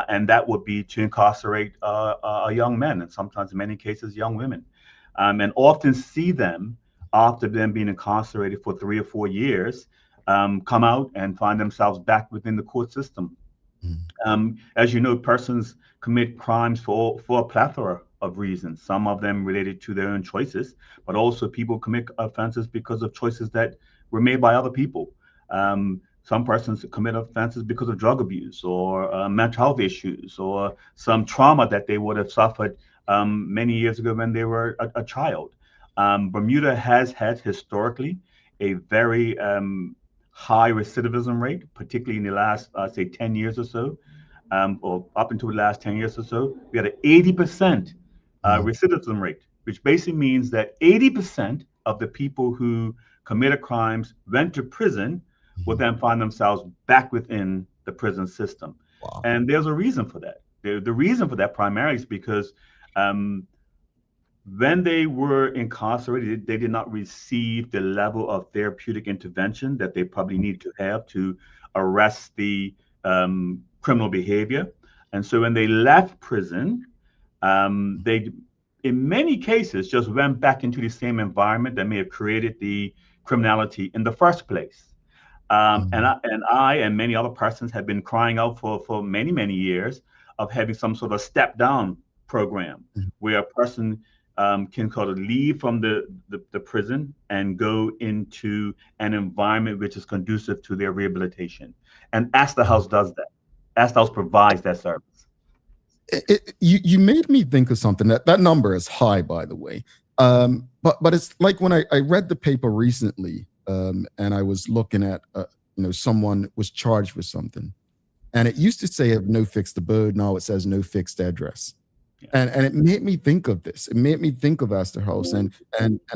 and that would be to incarcerate young men, and sometimes in many cases young women, and often see them after them being incarcerated for 3 or 4 years come out and find themselves back within the court system. As you know, persons commit crimes for a plethora of reasons. Some of them related to their own choices, but also people commit offenses because of choices that were made by other people. Some persons commit offenses because of drug abuse or mental health issues or some trauma that they would have suffered many years ago when they were a child. Bermuda has had historically a very high recidivism rate, particularly in the last, say, 10 years or so, or up until the last 10 years or so. We had an 80% recidivism rate, which basically means that 80% of the people who committed crimes went to prison will then find themselves back within the prison system. Wow. And there's a reason for that. The reason for that primarily is because when they were incarcerated, they did not receive the level of therapeutic intervention that they probably need to have to arrest the criminal behavior. And so when they left prison, they, in many cases, just went back into the same environment that may have created the criminality in the first place. And I and many other persons have been crying out for many, many years of having some sort of step down program where a person can kind of leave from the prison and go into an environment which is conducive to their rehabilitation. And Astor House does that. Astor House provides that service. You made me think of something. That number is high, by the way. But it's like when I read the paper recently, and I was looking at someone was charged with something, and it used to say have no fixed abode. Now it says no fixed address. And it made me think of this. It made me think of Astor House. And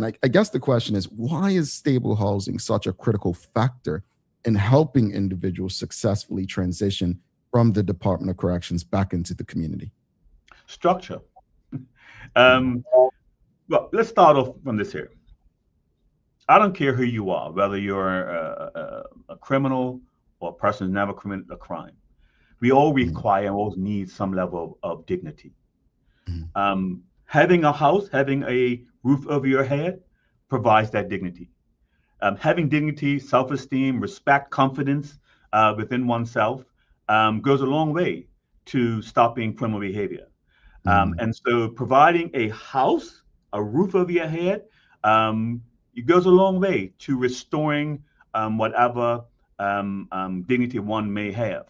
I guess the question is, why is stable housing such a critical factor in helping individuals successfully transition from the Department of Corrections back into the community? Structure. Well, let's start off from this here. I don't care who you are, whether you're a criminal or a person who's never committed a crime. We all require and all need some level of dignity. Having a house, having a roof over your head provides that dignity. Having dignity, self-esteem, respect, confidence within oneself goes a long way to stopping criminal behavior. And so providing a house, a roof over your head, it goes a long way to restoring whatever dignity one may have.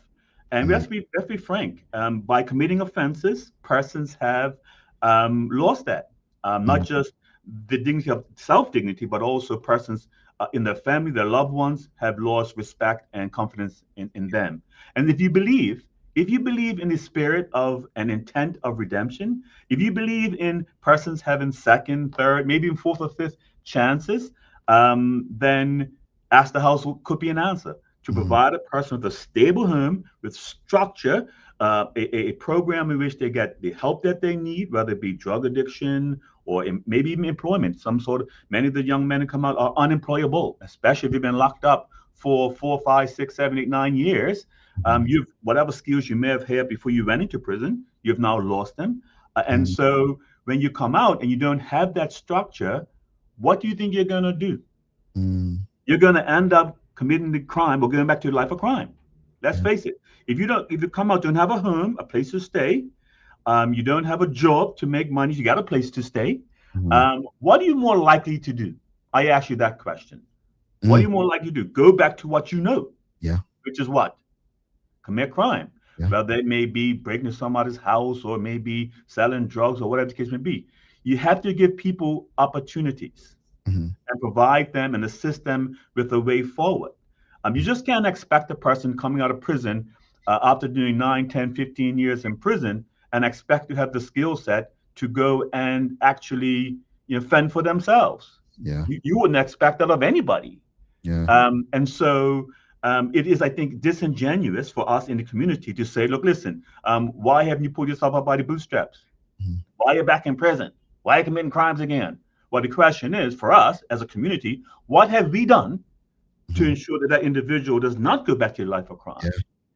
And let's be frank, by committing offenses, persons have lost that, not just the dignity of self-dignity, but also persons in their family, their loved ones have lost respect and confidence in them. And if you believe in the spirit of an intent of redemption, if you believe in persons having second, third, maybe even fourth or fifth chances, then Astor House could be an answer to provide a person with a stable home, with structure, a program in which they get the help that they need, whether it be drug addiction or maybe even employment. Many of the young men who come out are unemployable, especially if you've been locked up for 4, 5, 6, 7, 8, 9 years. You've whatever skills you may have had before you went into prison, you've now lost them. And so when you come out and you don't have that structure, what do you think you're going to do? You're going to end up committing the crime or going back to your life of crime. Let's face it. If you come out, don't have a home, a place to stay, you don't have a job to make money, you got a place to stay. What are you more likely to do? I ask you that question. What are you more likely to do? Go back to what you know. Yeah. Which is what? Commit crime. Yeah. Whether it may be breaking into somebody's house or maybe selling drugs or whatever the case may be. You have to give people opportunities and provide them and assist them with a way forward. You just can't expect a person coming out of prison after doing 9, 10, 15 years in prison and expect to have the skill set to go and actually fend for themselves. Yeah. You wouldn't expect that of anybody. Yeah. And so it is, I think, disingenuous for us in the community to say, look, listen, why haven't you pulled yourself up by the bootstraps? Why are you back in prison? Why are you committing crimes again? Well, the question is, for us as a community, what have we done to ensure that that individual does not go back to a life of crime? Yeah.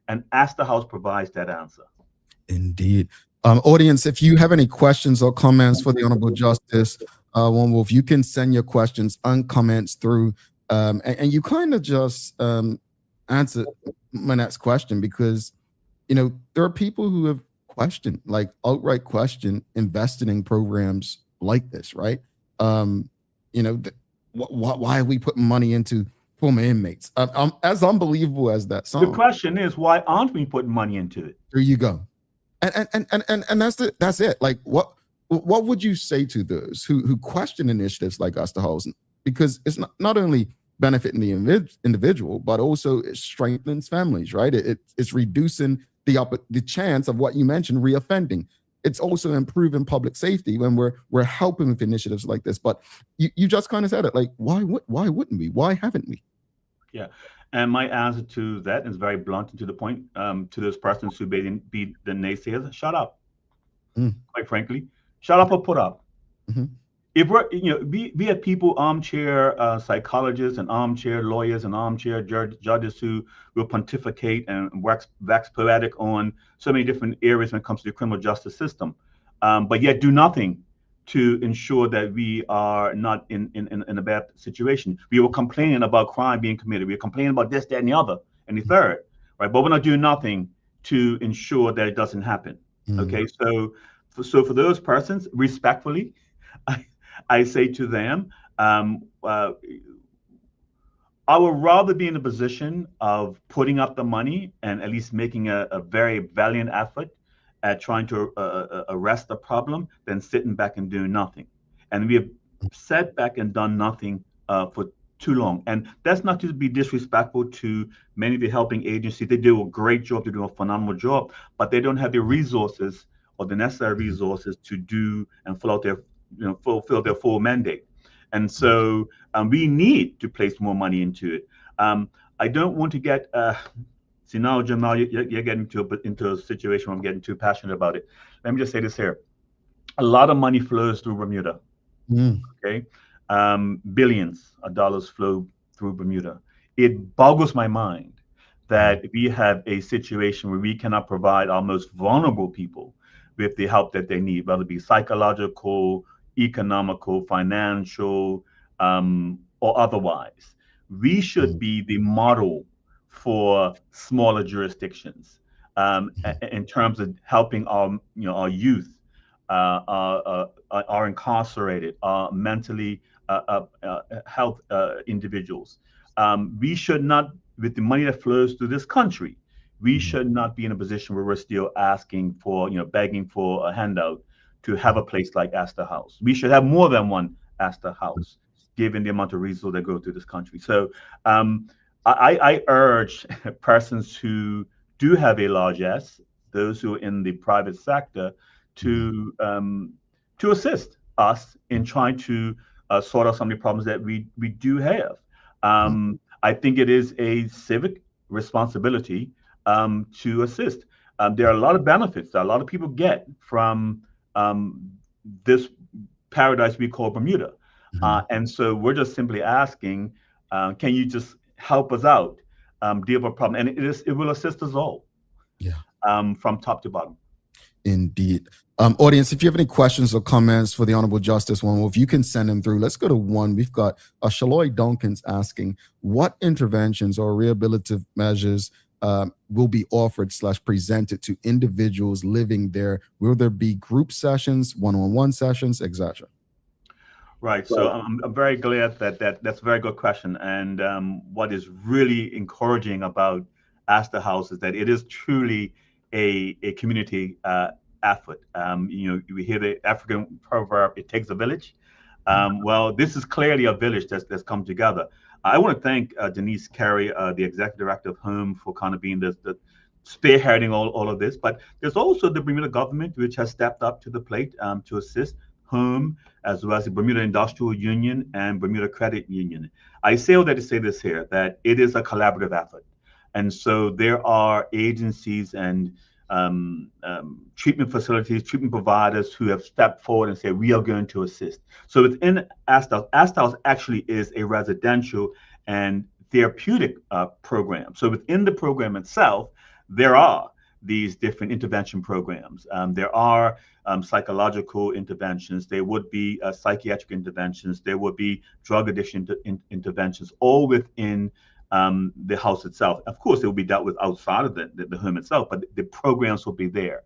And Astor House provides that answer. Indeed. Audience, if you have any questions or comments for the Honorable Justice Juan Wolffe, you can send your questions and comments through. And you kind of just answered my next question, because there are people who have outright question investing in programs like this, right? Why are we putting money into former inmates? As unbelievable as that The sounds. question is, why aren't we putting money into it? There you go. And that's it. Like, what would you say to those who question initiatives like Astor House? Because it's not only benefiting the individual, but also it strengthens families, right? It's reducing the chance of what you mentioned, reoffending. It's also improving public safety when we're helping with initiatives like this. But you just kind of said it, like, why wouldn't we? Why haven't we? Yeah. And my answer to that is very blunt and to the point. To those persons who be the naysayers, shut up. Quite frankly, shut up or put up. If we're, we have people, armchair psychologists and armchair lawyers and armchair judges who will pontificate and wax poetic on so many different areas when it comes to the criminal justice system, but yet do nothing to ensure that we are not in a bad situation. We were complaining about crime being committed. We were complaining about this, that, and the other, and the third, right? But we're not doing nothing to ensure that it doesn't happen. Okay, so for those persons, respectfully, I say to them, I would rather be in a position of putting up the money and at least making a very valiant effort at trying to arrest the problem than sitting back and doing nothing. And we have sat back and done nothing for too long. And that's not to be disrespectful to many of the helping agencies. They do a great job, they do a phenomenal job, but they don't have the resources or the necessary resources to do and fulfill their full mandate. And so we need to place more money into it. I don't want to get see now, Jamal, you're getting into a situation where I'm getting too passionate about it. Let me just say this here. A lot of money flows through Bermuda. Okay, billions of dollars flow through Bermuda. It boggles my mind that we have a situation where we cannot provide our most vulnerable people with the help that they need, whether it be psychological, economical, financial, or otherwise. We should be the model for smaller jurisdictions in terms of helping our youth, our incarcerated, our mentally health individuals. We should not, with the money that flows through this country, we should not be in a position where we're still asking for, begging for a handout to have a place like Astor House. We should have more than one Astor House, given the amount of resources that go through this country. So I urge persons who do have a large S, those who are in the private sector, to assist us in trying to sort out some of the problems that we do have. I think it is a civic responsibility to assist. There are a lot of benefits that a lot of people get from this paradise we call Bermuda. And so we're just simply asking, can you just help us out, deal with a problem? And it will assist us all, from top to bottom. Indeed. Audience, if you have any questions or comments for the Honorable Justice Juan, if you can send them through. Let's go to one. We've got Shaloy Duncans asking, what interventions or rehabilitative measures will be offered / presented to individuals living there? Will there be group sessions, one-on-one sessions, etc.? Right. So I'm very glad that's a very good question. And what is really encouraging about Astor House is that it is truly a community effort. We hear the African proverb, it takes a village. Well, this is clearly a village that's come together. I want to thank Denise Carey, the Executive Director of Home, for kind of being the spearheading all of this. But there's also the Bermuda government, which has stepped up to the plate to assist Home, as well as the Bermuda Industrial Union and Bermuda Credit Union. I say all that to say this here, that it is a collaborative effort. And so there are agencies and treatment facilities, treatment providers who have stepped forward and said, we are going to assist. So within Astor House actually is a residential and therapeutic program. So within the program itself, there are these different intervention programs. There are psychological interventions. There would be psychiatric interventions. There would be drug addiction interventions, all within the house itself. Of course, it will be dealt with outside of the home itself, but the programs will be there.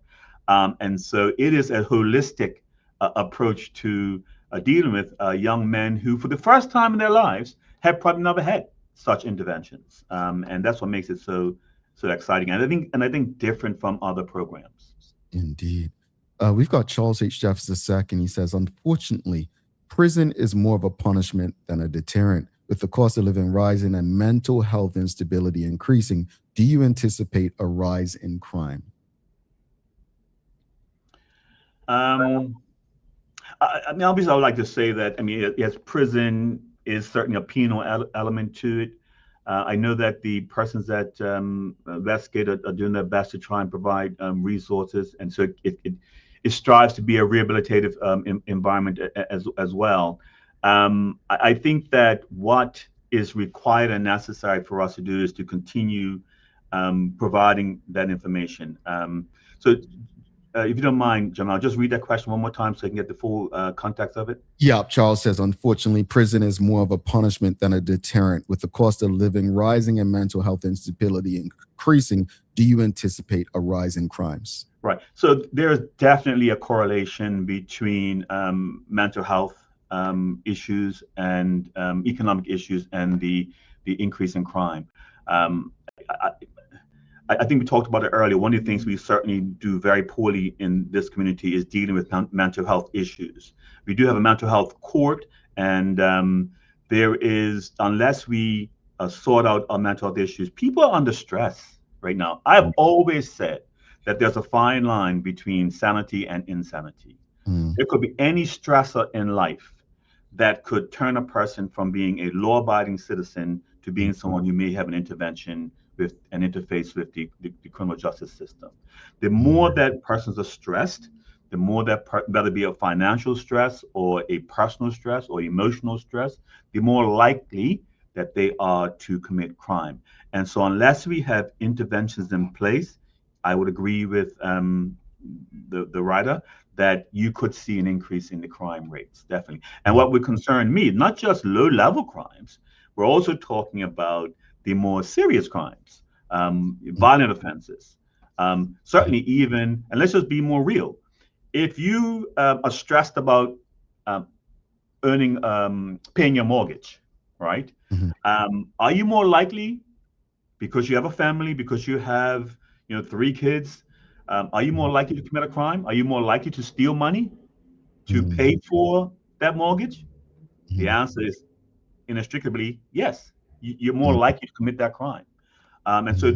And so it is a holistic approach to dealing with young men who, for the first time in their lives, have probably never had such interventions. And that's what makes it so exciting. And I think different from other programs. Indeed. We've got Charles H. Jeffs II. He says, unfortunately, prison is more of a punishment than a deterrent. With the cost of living rising and mental health instability increasing, do you anticipate a rise in crime? I mean, obviously, I would like to say that, I mean, yes, prison is certainly a penal element to it. I know that the persons that investigate are doing their best to try and provide resources, and so it strives to be a rehabilitative environment as well. I think that what is required and necessary for us to do is to continue providing that information. So if you don't mind, Jamal, just read that question one more time so I can get the full context of it. Yeah, Charles says, unfortunately, prison is more of a punishment than a deterrent. With the cost of living rising and mental health instability increasing, do you anticipate a rise in crimes? Right. So there's definitely a correlation between mental health issues and economic issues and the increase in crime. I think we talked about it earlier. One of the things we certainly do very poorly in this community is dealing with mental health issues. We do have a mental health court, and there is, unless we sort out our mental health issues, people are under stress right now. I've always said that there's a fine line between sanity and insanity. There could be any stressor in life that could turn a person from being a law-abiding citizen to being someone who may have an intervention with an interface with the criminal justice system. The more that persons are stressed, the more that whether it be a financial stress or a personal stress or emotional stress, the more likely that they are to commit crime. And so unless we have interventions in place, I would agree with the writer that you could see an increase in the crime rates, definitely. And what would concern me, not just low-level crimes, we're also talking about the more serious crimes, violent offenses. Certainly even, and let's just be more real, if you are stressed about paying your mortgage, right? Are you more likely, because you have a family, because you have 3 kids, are you more likely to commit a crime? Are you more likely to steal money to pay for that mortgage? The answer is inextricably yes. You're more likely to commit that crime. And so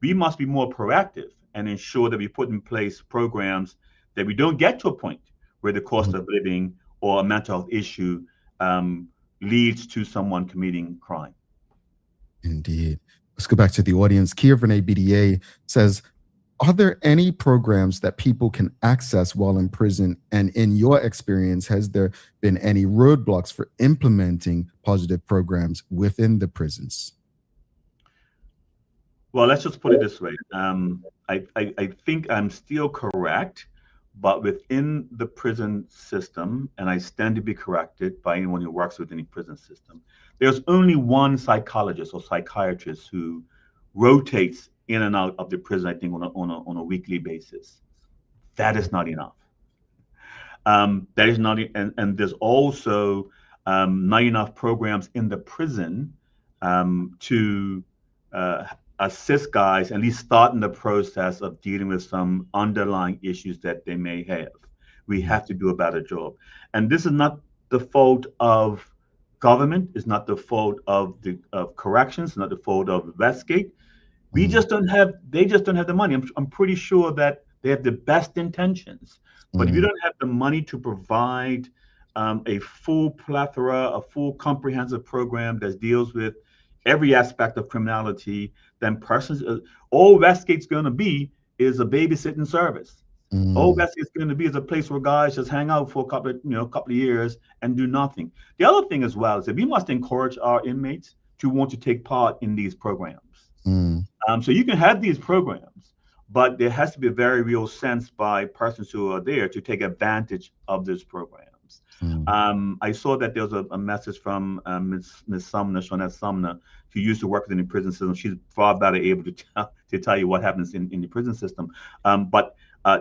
we must be more proactive and ensure that we put in place programs that we don't get to a point where the cost of living or a mental health issue leads to someone committing crime. Indeed. Let's go back to the audience. Kia Renee BDA says, are there any programs that people can access while in prison? And in your experience, has there been any roadblocks for implementing positive programs within the prisons? Well, let's just put it this way. I think I'm still correct, but within the prison system, and I stand to be corrected by anyone who works within the prison system, there's only one psychologist or psychiatrist who rotates in and out of the prison, I think, on a weekly basis. That is not enough. That is not, and there's also not enough programs in the prison to assist guys, at least starting the process of dealing with some underlying issues that they may have. We have to do a better job. And this is not the fault of government, it's not the fault of corrections, it's not the fault of Westgate. We just don't have, they just don't have the money. I'm pretty sure that they have the best intentions, but if you don't have the money to provide a full plethora, a full comprehensive program that deals with every aspect of criminality, then persons, all Westgate's going to be is a babysitting service. All Westgate's going to be is a place where guys just hang out for a couple of years and do nothing. The other thing as well is that we must encourage our inmates to want to take part in these programs. So you can have these programs, but there has to be a very real sense by persons who are there to take advantage of these programs. I saw that there was a message from Ms. Sumner, Shawnette Sumner, who used to work within the prison system. She's far better able to tell you what happens in the prison system. But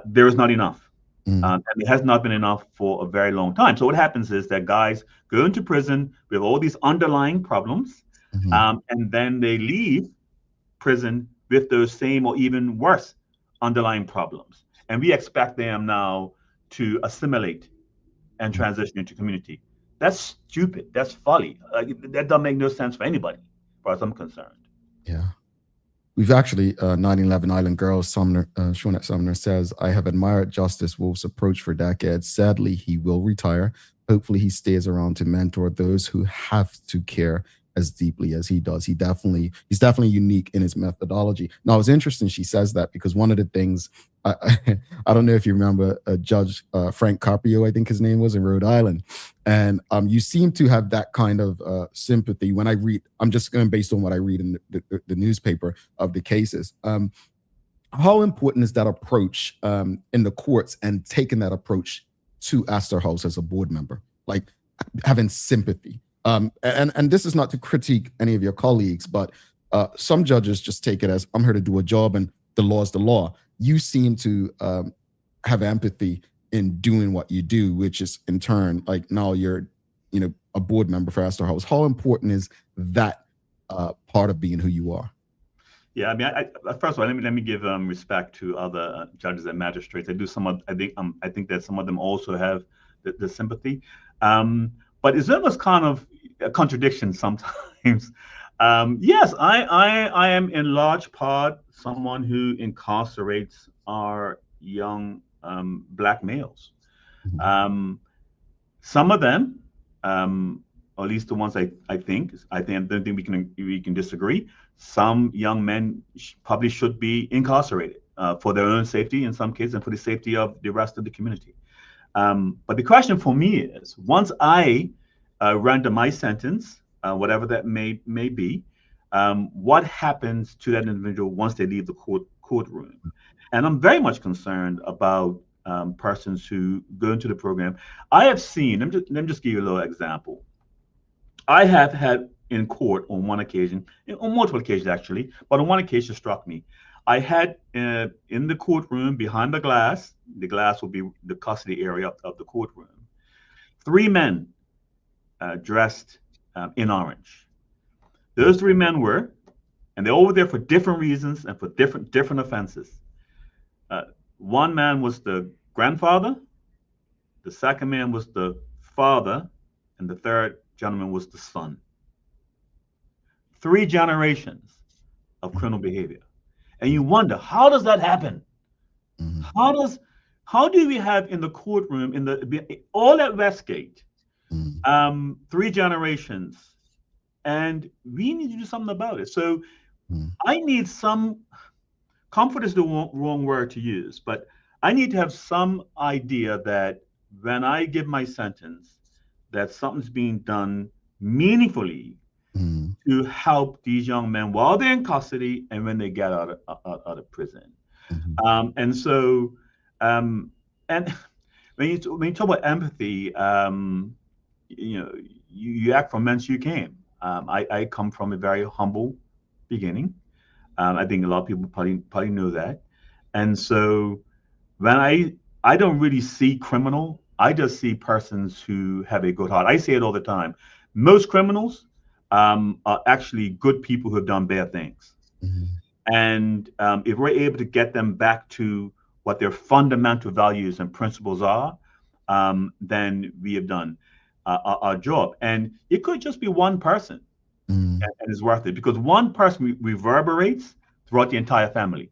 there is not enough. And it has not been enough for a very long time. So what happens is that guys go into prison with all these underlying problems, and then they leave prison with those same or even worse underlying problems. And we expect them now to assimilate and transition into community. That's stupid. That's folly. That doesn't make no sense for anybody, as far as I'm concerned. Yeah. We've actually, 9/11 Island Girl, Shawnette Sumner says, I have admired Justice Wolffe's approach for decades. Sadly, he will retire. Hopefully he stays around to mentor those who have to care as deeply as he does. He's definitely unique in his methodology. Now, it's interesting she says that, because one of the things, I don't know if you remember Judge Frank Carpio, I think his name was, in Rhode Island. And you seem to have that kind of sympathy. When I read, I'm just going based on what I read in the newspaper of the cases. How important is that approach in the courts, and taking that approach to Astor House as a board member, like having sympathy? And this is not to critique any of your colleagues, but some judges just take it as, I'm here to do a job and the law is the law. You seem to have empathy in doing what you do, which is in turn, like, now you're, a board member for Astor House. How important is that part of being who you are? Yeah, I mean, first of all, let me give respect to other judges and magistrates. I think that some of them also have the sympathy, but it's almost kind of a contradiction sometimes. Yes, I am in large part someone who incarcerates our young Black males. Some of them, or at least the ones I don't think we can disagree. Some young men probably should be incarcerated for their own safety in some cases, and for the safety of the rest of the community. But the question for me is, once I render my sentence, whatever that may be, what happens to that individual once they leave the courtroom? And I'm very much concerned about persons who go into the program. I have seen, let me just give you a little example. I have had in court on one occasion, on multiple occasions actually, but on one occasion struck me. I had in the courtroom behind the glass will be the custody area of the courtroom, 3 men dressed in orange. Those 3 men were, and they're over there for different reasons and for different offenses. One man was the grandfather, the second man was the father, and the third gentleman was the son. 3 generations of criminal behavior. And you wonder, how does that happen? How do we have in the courtroom, all at Westgate, 3 generations, and we need to do something about it. So I need some, comfort is the wrong word to use, but I need to have some idea that when I give my sentence, that something's being done meaningfully to help these young men while they're in custody and when they get out of prison. And so, and when you talk about empathy, you act from whence you came. I come from a very humble beginning. I think a lot of people probably know that. And so when I don't really see criminal, I just see persons who have a good heart. I say it all the time. Most criminals are actually good people who have done bad things. And if we're able to get them back to what their fundamental values and principles are, then we have done our job. And it could just be one person, and it's worth it, because one person reverberates throughout the entire family.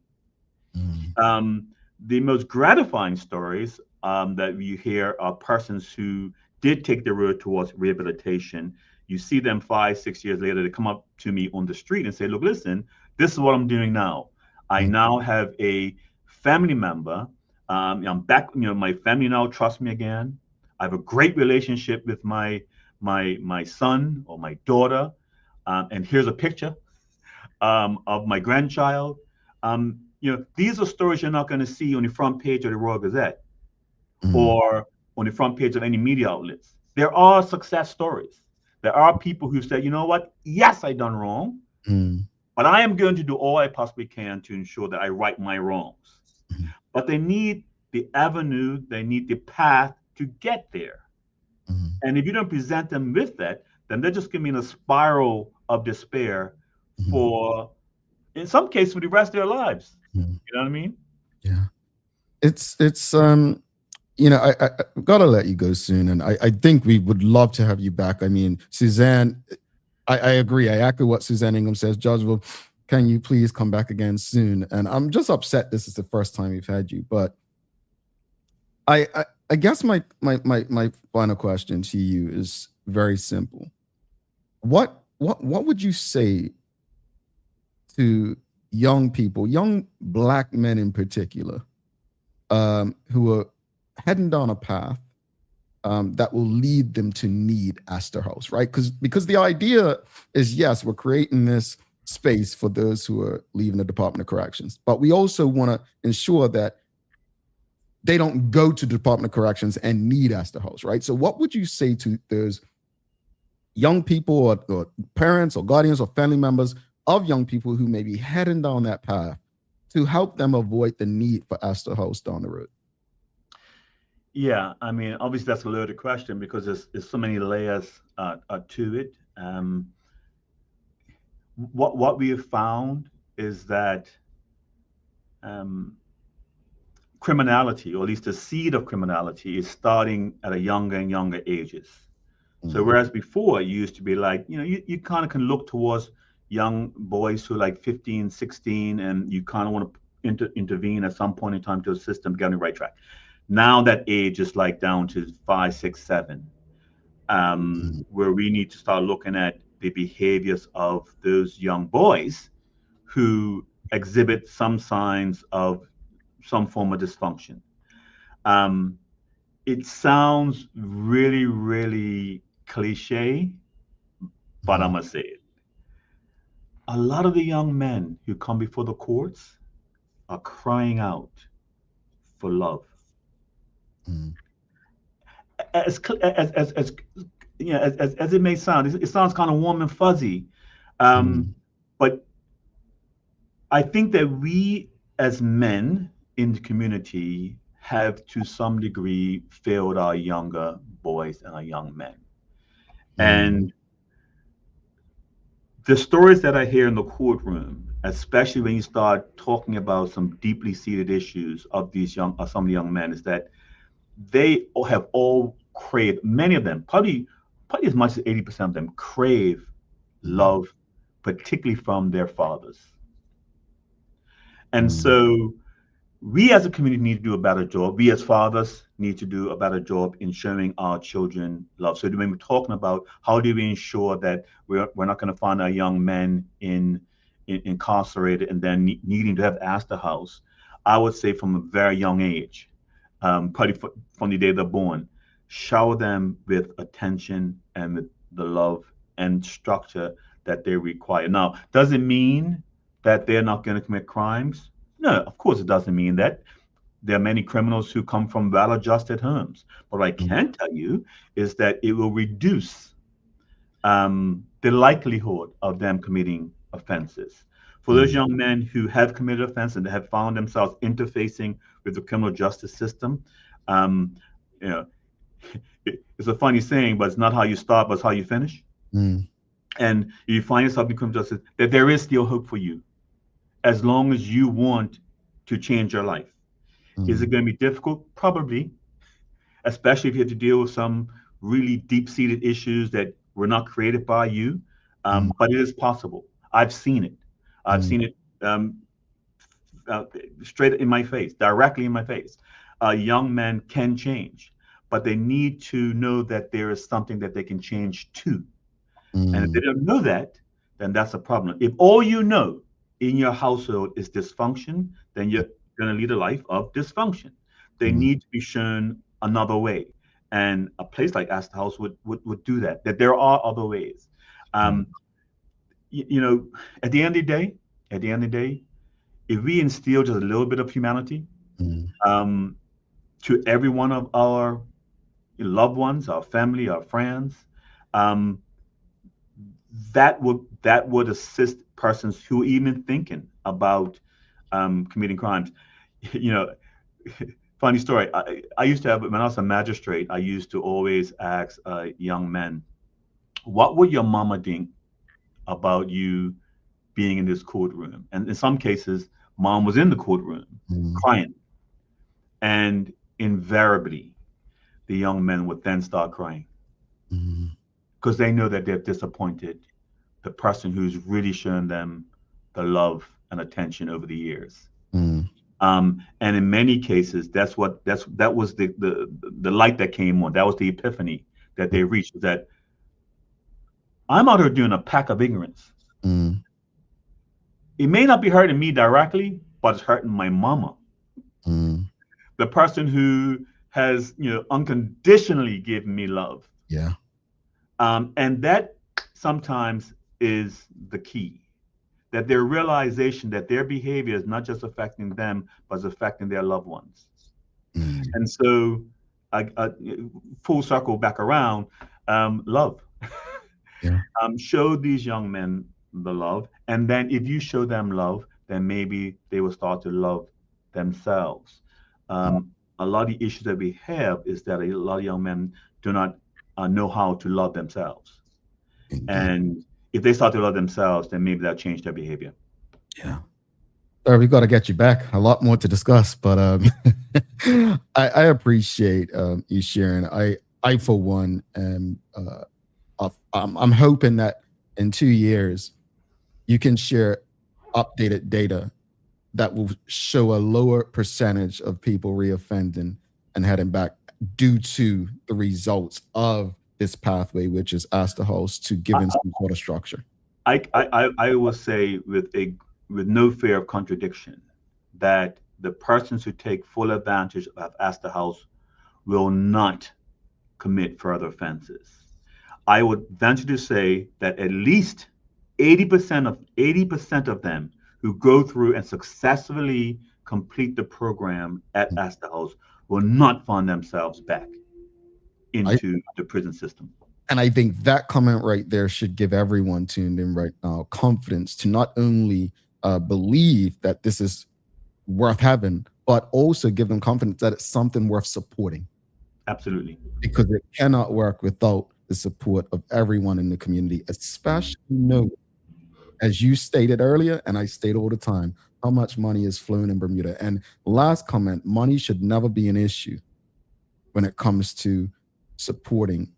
The most gratifying stories that you hear are persons who did take the road towards rehabilitation. You see them 5-6 years later, they come up to me on the street and say, look, listen, this is what I'm doing now. I now have a family member. I'm back, my family now trusts me again. I have a great relationship with my son or my daughter. And here's a picture of my grandchild. These are stories you're not going to see on the front page of the Royal Gazette or on the front page of any media outlets. There are success stories. There are people who say, you know what? Yes, I done wrong, but I am going to do all I possibly can to ensure that I right my wrongs. but they need the avenue, they need the path to get there. And if you don't present them with that, then they're just going to be in a spiral of despair for, in some cases, for the rest of their lives. You know what I mean? Yeah. It's you know, I gotta let you go soon, and I think we would love to have you back. I mean, Suzanne, I agree. I echo what Suzanne Ingham says. Judge, well, can you please come back again soon? And I'm just upset this is the first time we've had you, but I guess my final question to you is very simple. What would you say to young people, young Black men in particular, who are heading down a path that will lead them to need Astor House, right? Because the idea is, yes, we're creating this space for those who are leaving the Department of Corrections, but we also want to ensure that they don't go to the Department of Corrections and need Astor House, right? So what would you say to those young people or parents or guardians or family members of young people who may be heading down that path to help them avoid the need for Astor House down the road? Yeah, I mean, obviously that's a loaded question because there's so many layers to it. What we have found is that criminality, or at least the seed of criminality, is starting at a younger and younger ages. So whereas before it used to be like, you kind of can look towards young boys who are like 15, 16, and you kind of want to intervene at some point in time to assist them get on the right track. Now that age is like down to 5, 6, 7, where we need to start looking at the behaviors of those young boys who exhibit some signs of some form of dysfunction. It sounds really, really cliche, but I'm gonna say it. A lot of the young men who come before the courts are crying out for love. As it may sound, it sounds kind of warm and fuzzy, but I think that we as men in the community have to some degree failed our younger boys and our young men. And the stories that I hear in the courtroom, especially when you start talking about some deeply seated issues of some of the young men, is that they have all craved, many of them, probably as much as 80% of them crave love, particularly from their fathers. And so we as a community need to do a better job. We as fathers need to do a better job in showing our children love. So when we're talking about how do we ensure that we're not going to find our young men incarcerated and then needing to have Astor House, I would say from a very young age, probably from the day they're born, shower them with attention and with the love and structure that they require. Now, does it mean that they're not going to commit crimes? No, of course it doesn't mean that. There are many criminals who come from well-adjusted homes. But what I can tell you is that it will reduce the likelihood of them committing offenses. For those young men who have committed offense and have found themselves interfacing with the criminal justice system, it's a funny saying, but it's not how you start, but it's how you finish. And you find yourself in criminal justice, that there is still hope for you, as long as you want to change your life. Is it going to be difficult? Probably, especially if you have to deal with some really deep-seated issues that were not created by you, but it is possible. I've seen it. I've seen it straight in my face, directly in my face. Young men can change, but they need to know that there is something that they can change to. And if they don't know that, then that's a problem. If all you know in your household is dysfunction, then you're going to lead a life of dysfunction. They need to be shown another way. And a place like Astor House would do that there are other ways. At the end of the day, if we instill just a little bit of humanity to every one of our loved ones, our family, our friends, that would assist persons who are even thinking about committing crimes. funny story. I used to have, when I was a magistrate, I used to always ask young men, what would your mama think about you being in this courtroom? And in some cases, mom was in the courtroom crying. And invariably, the young men would then start crying because they know that they've disappointed the person who's really shown them the love and attention over the years. And in many cases, that was the light that came on. That was the epiphany that they reached, that I'm out here doing a pack of ignorance. It may not be hurting me directly, but it's hurting my mama. The person who has, unconditionally given me love. Yeah. And that sometimes is the key, that their realization that their behavior is not just affecting them, but is affecting their loved ones. And so, full circle back around, love. Show these young men the love. And then if you show them love, then maybe they will start to love themselves. A lot of the issues that we have is that a lot of young men do not know how to love themselves. And if they start to love themselves, then maybe that'll change their behavior. Yeah. Sir, we got to get you back. A lot more to discuss, but I appreciate you sharing. I for one, I'm hoping that in 2 years, you can share updated data that will show a lower percentage of people reoffending and heading back due to the results of this pathway, which is Astor House, to giving some sort of structure. I will say with no fear of contradiction that the persons who take full advantage of Astor House will not commit further offenses. I would venture to say that at least 80% of them who go through and successfully complete the program at Astor House will not find themselves back into the prison system. And I think that comment right there should give everyone tuned in right now confidence to not only believe that this is worth having, but also give them confidence that it's something worth supporting. Absolutely. Because it cannot work without the support of everyone in the community, especially knowing, as you stated earlier, and I state all the time, how much money is flowing in Bermuda. And last comment, money should never be an issue when it comes to supporting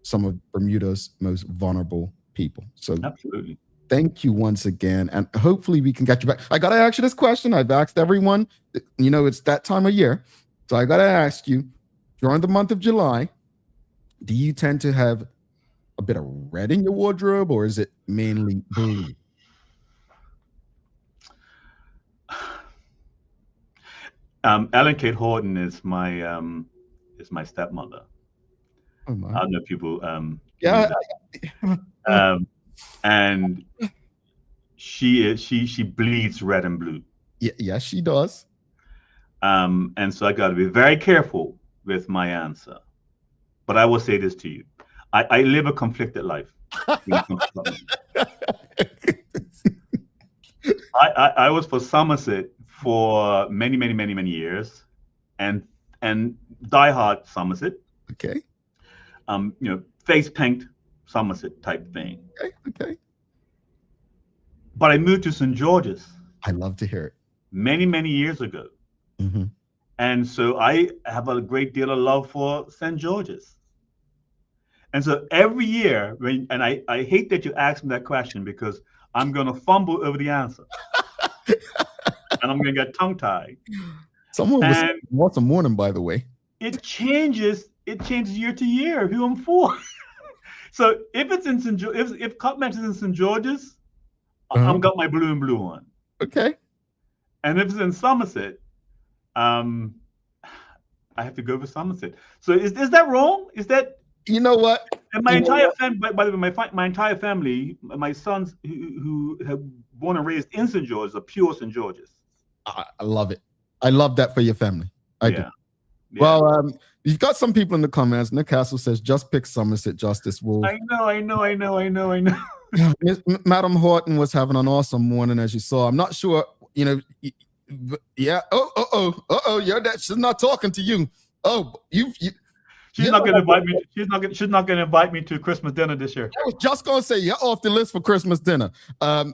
some of Bermuda's most vulnerable people. So absolutely. Thank you once again. And hopefully we can get you back. I got to ask you this question. I've asked everyone, it's that time of year. So I got to ask you, during the month of July, do you tend to have a bit of red in your wardrobe, or is it mainly blue? Ellen Kate Horton is my stepmother. Oh my. I don't know if people and she bleeds red and blue. Yes, she does. And so I got to be very careful with my answer. But I will say this to you. I live a conflicted life. I was for Somerset for many years, and diehard Somerset. Okay. Face paint Somerset type thing. Okay. But I moved to St. George's. I love to hear it. Many years ago. Mm-hmm. And so I have a great deal of love for St. George's. And so every year, I hate that you asked me that question because I'm going to fumble over the answer. And I'm going to get tongue-tied. Someone was once a morning, by the way. It changes year to year who I'm for. So if it's in if Cup Match is in St. George's, I've got my blue and blue on. Okay. And if it's in Somerset, I have to go for Somerset. So is that wrong? Is that, you know what? And my entire family, by the way, my entire family, my sons who have born and raised in St. George are pure St. George's. I love it. I love that for your family. I do. Yeah. Well, you've got some people in the comments. Nick Castle says, just pick Somerset, Justice Wolffe. I know. Madam Horton was having an awesome morning, as you saw. I'm not sure, Yeah. Your dad, she's not talking to you. Oh, you She's not going to invite me. She's not going to invite me to Christmas dinner this year. I was just going to say you're off the list for Christmas dinner. I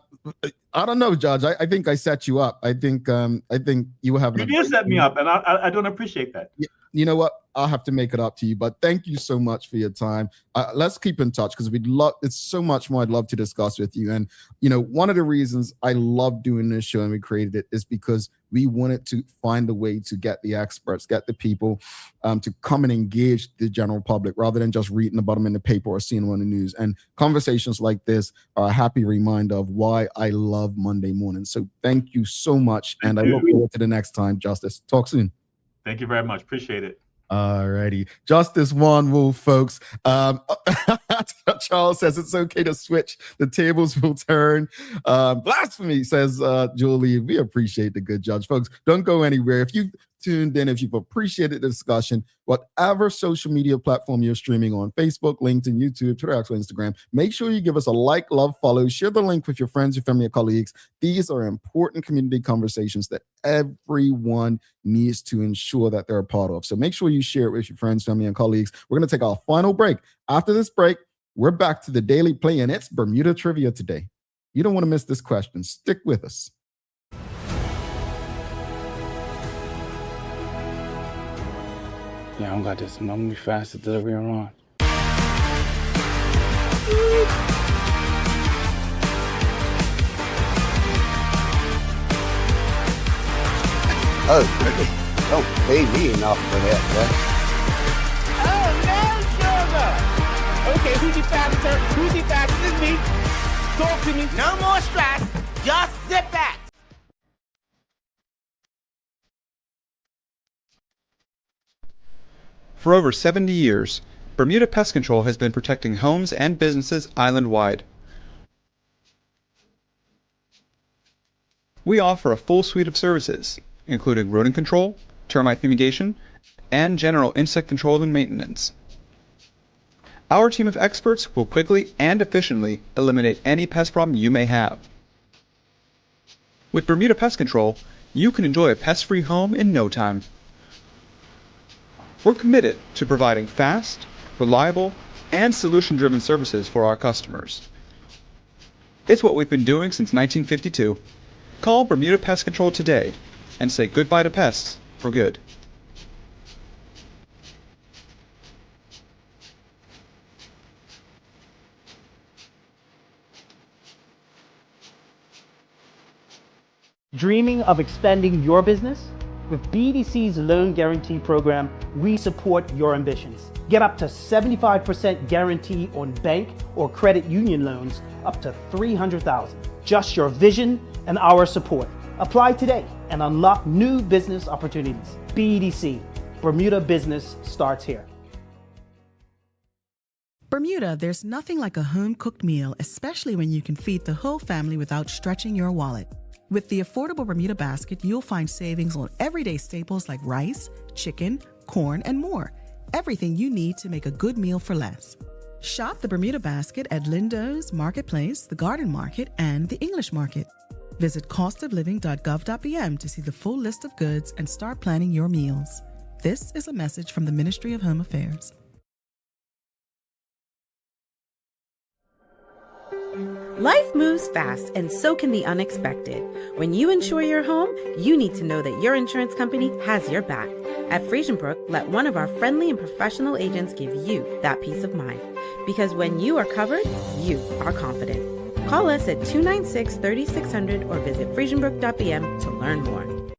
don't know, Judge. I think I set you up. I think you were having. You did set me up, and I don't appreciate that. You know what? I'll have to make it up to you. But thank you so much for your time. Let's keep in touch because it's so much more I'd love to discuss with you. And one of the reasons I love doing this show and we created it is because we wanted to find a way to get the experts, get the people to come and engage the general public rather than just reading about them in the paper or seeing them on the news. And conversations like this are a happy reminder of why I love Monday mornings. So thank you so much. And I look forward to the next time, Justice. Talk soon. Thank you very much. Appreciate it. All righty. Justice Juan Wolffe, folks. Charles says it's okay to switch. The tables will turn. Blasphemy, says Julie. We appreciate the good judge. Folks, don't go anywhere. If you tuned in, if you've appreciated the discussion, whatever social media platform you're streaming on, Facebook, LinkedIn, YouTube, Twitter, X, Instagram, make sure you give us a like, love, follow, share the link with your friends, your family, your colleagues. These are important community conversations that everyone needs to ensure that they're a part of. So make sure you share it with your friends, family, and colleagues. We're going to take our final break. After this break, we're back to the Daily Play, and it's Bermuda Trivia today. You don't want to miss this question. Stick with us. Yeah, I don't got this. I'm gonna be fast at delivery and run. Oh, really? Don't pay me enough for that, Oh, no sugar! Okay, who's the faster? Who's the faster than me? Talk to me. No more stress. Just sit back. For over 70 years, Bermuda Pest Control has been protecting homes and businesses island-wide. We offer a full suite of services, including rodent control, termite fumigation, and general insect control and maintenance. Our team of experts will quickly and efficiently eliminate any pest problem you may have. With Bermuda Pest Control, you can enjoy a pest-free home in no time. We're committed to providing fast, reliable, and solution-driven services for our customers. It's what we've been doing since 1952. Call Bermuda Pest Control today and say goodbye to pests for good. Dreaming of expanding your business? With BDC's Loan Guarantee Program, we support your ambitions. Get up to 75% guarantee on bank or credit union loans up to $300,000. Just your vision and our support. Apply today and unlock new business opportunities. BDC, Bermuda Business starts here. Bermuda, there's nothing like a home-cooked meal, especially when you can feed the whole family without stretching your wallet. With the affordable Bermuda basket, you'll find savings on everyday staples like rice, chicken, corn, and more. Everything you need to make a good meal for less. Shop the Bermuda basket at Lindo's, Marketplace, the Garden Market, and the English Market. Visit costofliving.gov.bm to see the full list of goods and start planning your meals. This is a message from the Ministry of Home Affairs. Life moves fast, and so can the unexpected. When you insure your home, you need to know that your insurance company has your back. At Friesenbrook, let one of our friendly and professional agents give you that peace of mind. Because when you are covered, you are confident. Call us at 296-3600 or visit friesenbrook.bm to learn more.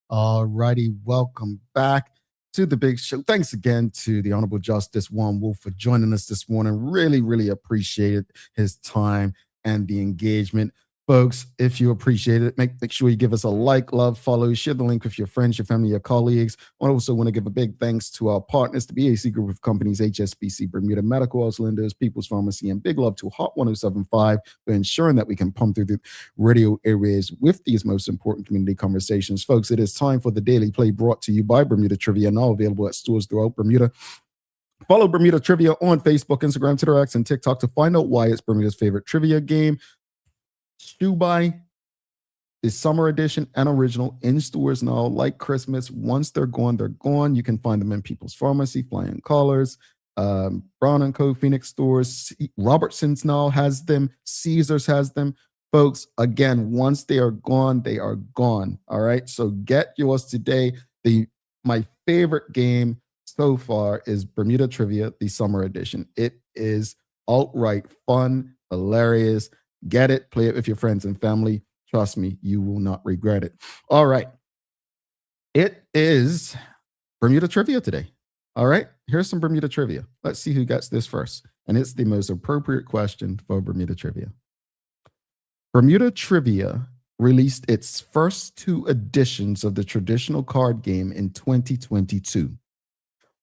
All righty, welcome back to the big show. Thanks again to the Honorable Justice Juan Wolffe for joining us this morning. Really, really appreciated his time and the engagement. Folks, if you appreciate it, make sure you give us a like, love, follow, share the link with your friends, your family, your colleagues. I also want to give a big thanks to our partners, the BAC Group of Companies, HSBC, Bermuda Medical, House Lindo's, People's Pharmacy, and big love to Hot 107.5 for ensuring that we can pump through the radio airways with these most important community conversations. Folks, it is time for the Daily Play brought to you by Bermuda Trivia, now available at stores throughout Bermuda. Follow Bermuda Trivia on Facebook, Instagram, Twitter, X, and TikTok to find out why it's Bermuda's favorite trivia game. Shoe by is summer edition and original in stores now, like Christmas. Once they're gone, they're gone. You can find them in People's Pharmacy, Flying Colors, Brown & Co. Phoenix stores. Robertson's now has them. Caesars has them. Folks, again, once they are gone, they are gone. All right. So get yours today. My favorite game so far is Bermuda Trivia, the summer edition. It is outright fun, hilarious. Get it, play it with your friends and family. Trust me, you will not regret it. All right. It is Bermuda Trivia today. All right. Here's some Bermuda Trivia. Let's see who gets this first. And it's the most appropriate question for Bermuda Trivia. Bermuda Trivia released its first 2 editions of the traditional card game in 2022.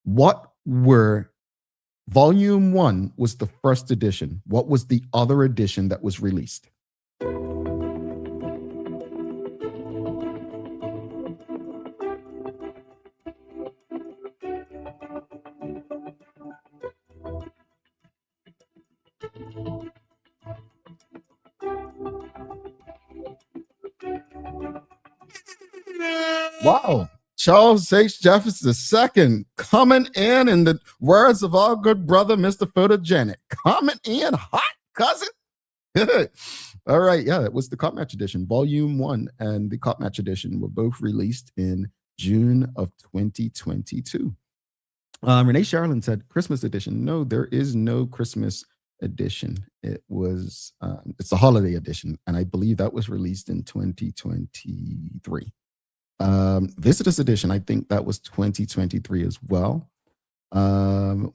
What were Volume 1 was the first edition. What was the other edition that was released? Wow. Charles H. Jefferson II coming in the words of our good brother, Mr. Photogenic. Coming in hot, cousin. All right. Yeah, it was the Cup Match Edition. Volume 1 and the Cup Match Edition were both released in June of 2022. Renee Sherlin said Christmas edition. No, there is no Christmas edition. It was, it's the holiday edition. And I believe that was released in 2023. Visitors edition, I think that was 2023 as well.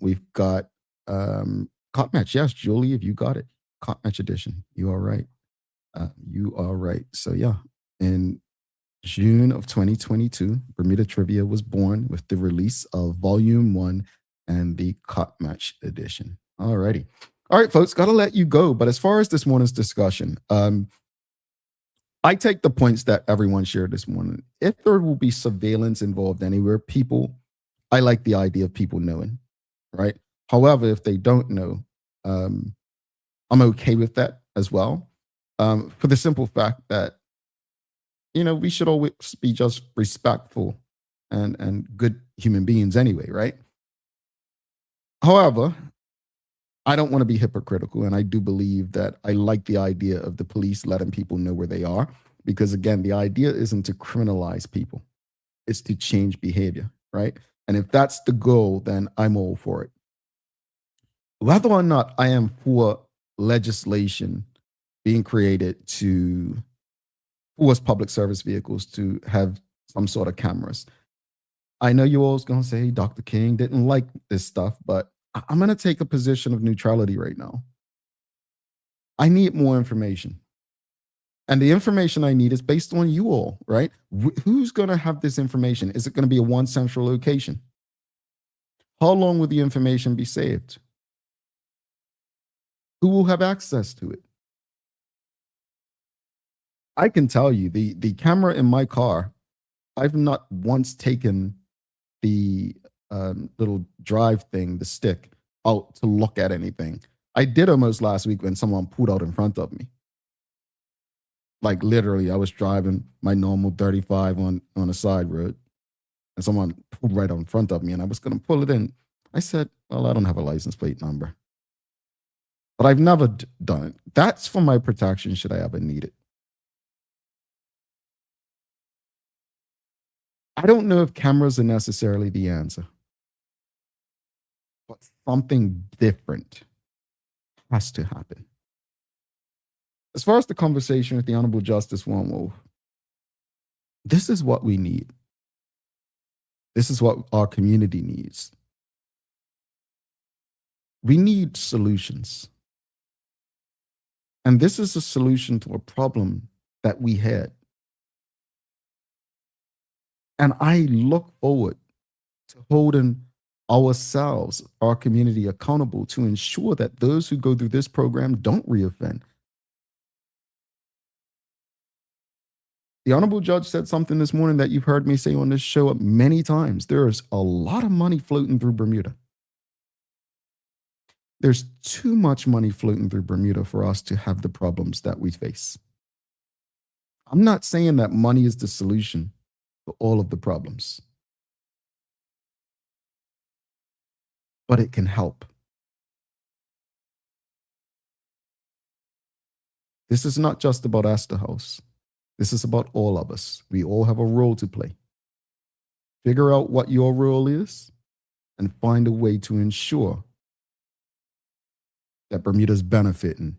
We've got Cup Match. Yes, Julie, if you got it. Cup Match edition. You are right. You are right. So yeah, in June of 2022, Bermuda Trivia was born with the release of Volume 1 and the Cup Match edition. All righty. All right, folks, got to let you go. But as far as this morning's discussion, I take the points that everyone shared this morning. If there will be surveillance involved anywhere, I like the idea of people knowing, right? However, if they don't know, I'm okay with that as well. For the simple fact that, we should always be just respectful and good human beings anyway, right? However, I don't want to be hypocritical, and I do believe that I like the idea of the police letting people know where they are, because again, the idea isn't to criminalize people. It's to change behavior, right? And if that's the goal, then I'm all for it. Whether or not I am for legislation being created to force public service vehicles to have some sort of cameras. I know you all's going to say Dr. King didn't like this stuff, but I'm going to take a position of neutrality right now. I need more information. And the information I need is based on you all, right? Who's going to have this information? Is it going to be a one central location? How long will the information be saved? Who will have access to it? I can tell you, the camera in my car, I've not once taken the little drive thing, the stick, out to look at anything. I did almost last week when someone pulled out in front of me. Like literally, I was driving my normal 35 on a side road, and someone pulled right out in front of me, and I was going to pull it in. I said, well, I don't have a license plate number. But I've never done it. That's for my protection should I ever need it. I don't know if cameras are necessarily the answer, but something different has to happen. As far as the conversation with the Honorable Justice Juan Wolffe, this is what we need. This is what our community needs. We need solutions. And this is a solution to a problem that we had. And I look forward to holding ourselves, our community, accountable to ensure that those who go through this program don't reoffend. The Honorable Judge said something this morning that you've heard me say on this show many times. There's a lot of money floating through Bermuda. There's too much money floating through Bermuda for us to have the problems that we face. I'm not saying that money is the solution to all of the problems, but it can help. This is not just about Astor House. This is about all of us. We all have a role to play. Figure out what your role is and find a way to ensure that Bermuda's benefiting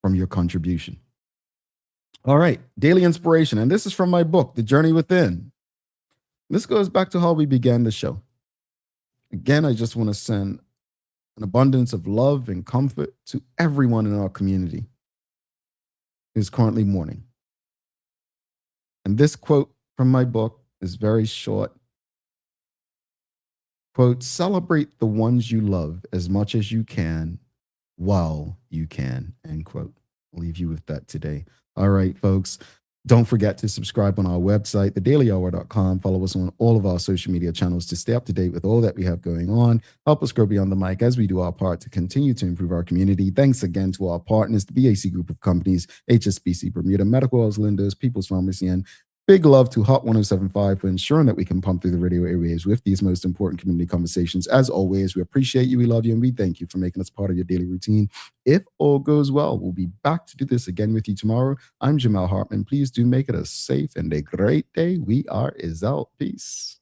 from your contribution. All right, daily inspiration. And this is from my book, The Journey Within. This goes back to how we began the show. Again, I just want to send an abundance of love and comfort to everyone in our community who is currently mourning. And this quote from my book is very short. Quote, celebrate the ones you love as much as you can while you can, end quote. I'll leave you with that today. All right, folks. Don't forget to subscribe on our website, thedailyhour.com. Follow us on all of our social media channels to stay up to date with all that we have going on. Help us grow beyond the mic as we do our part to continue to improve our community. Thanks again to our partners, the BAC Group of Companies, HSBC Bermuda, Medical House Lindos, People's Pharmacy, and big love to Hot 1075 for ensuring that we can pump through the radio airwaves with these most important community conversations. As always, we appreciate you, we love you, and we thank you for making us part of your daily routine. If all goes well, we'll be back to do this again with you tomorrow. I'm Jamal Hartman. Please do make it a safe and a great day. We are out. Peace.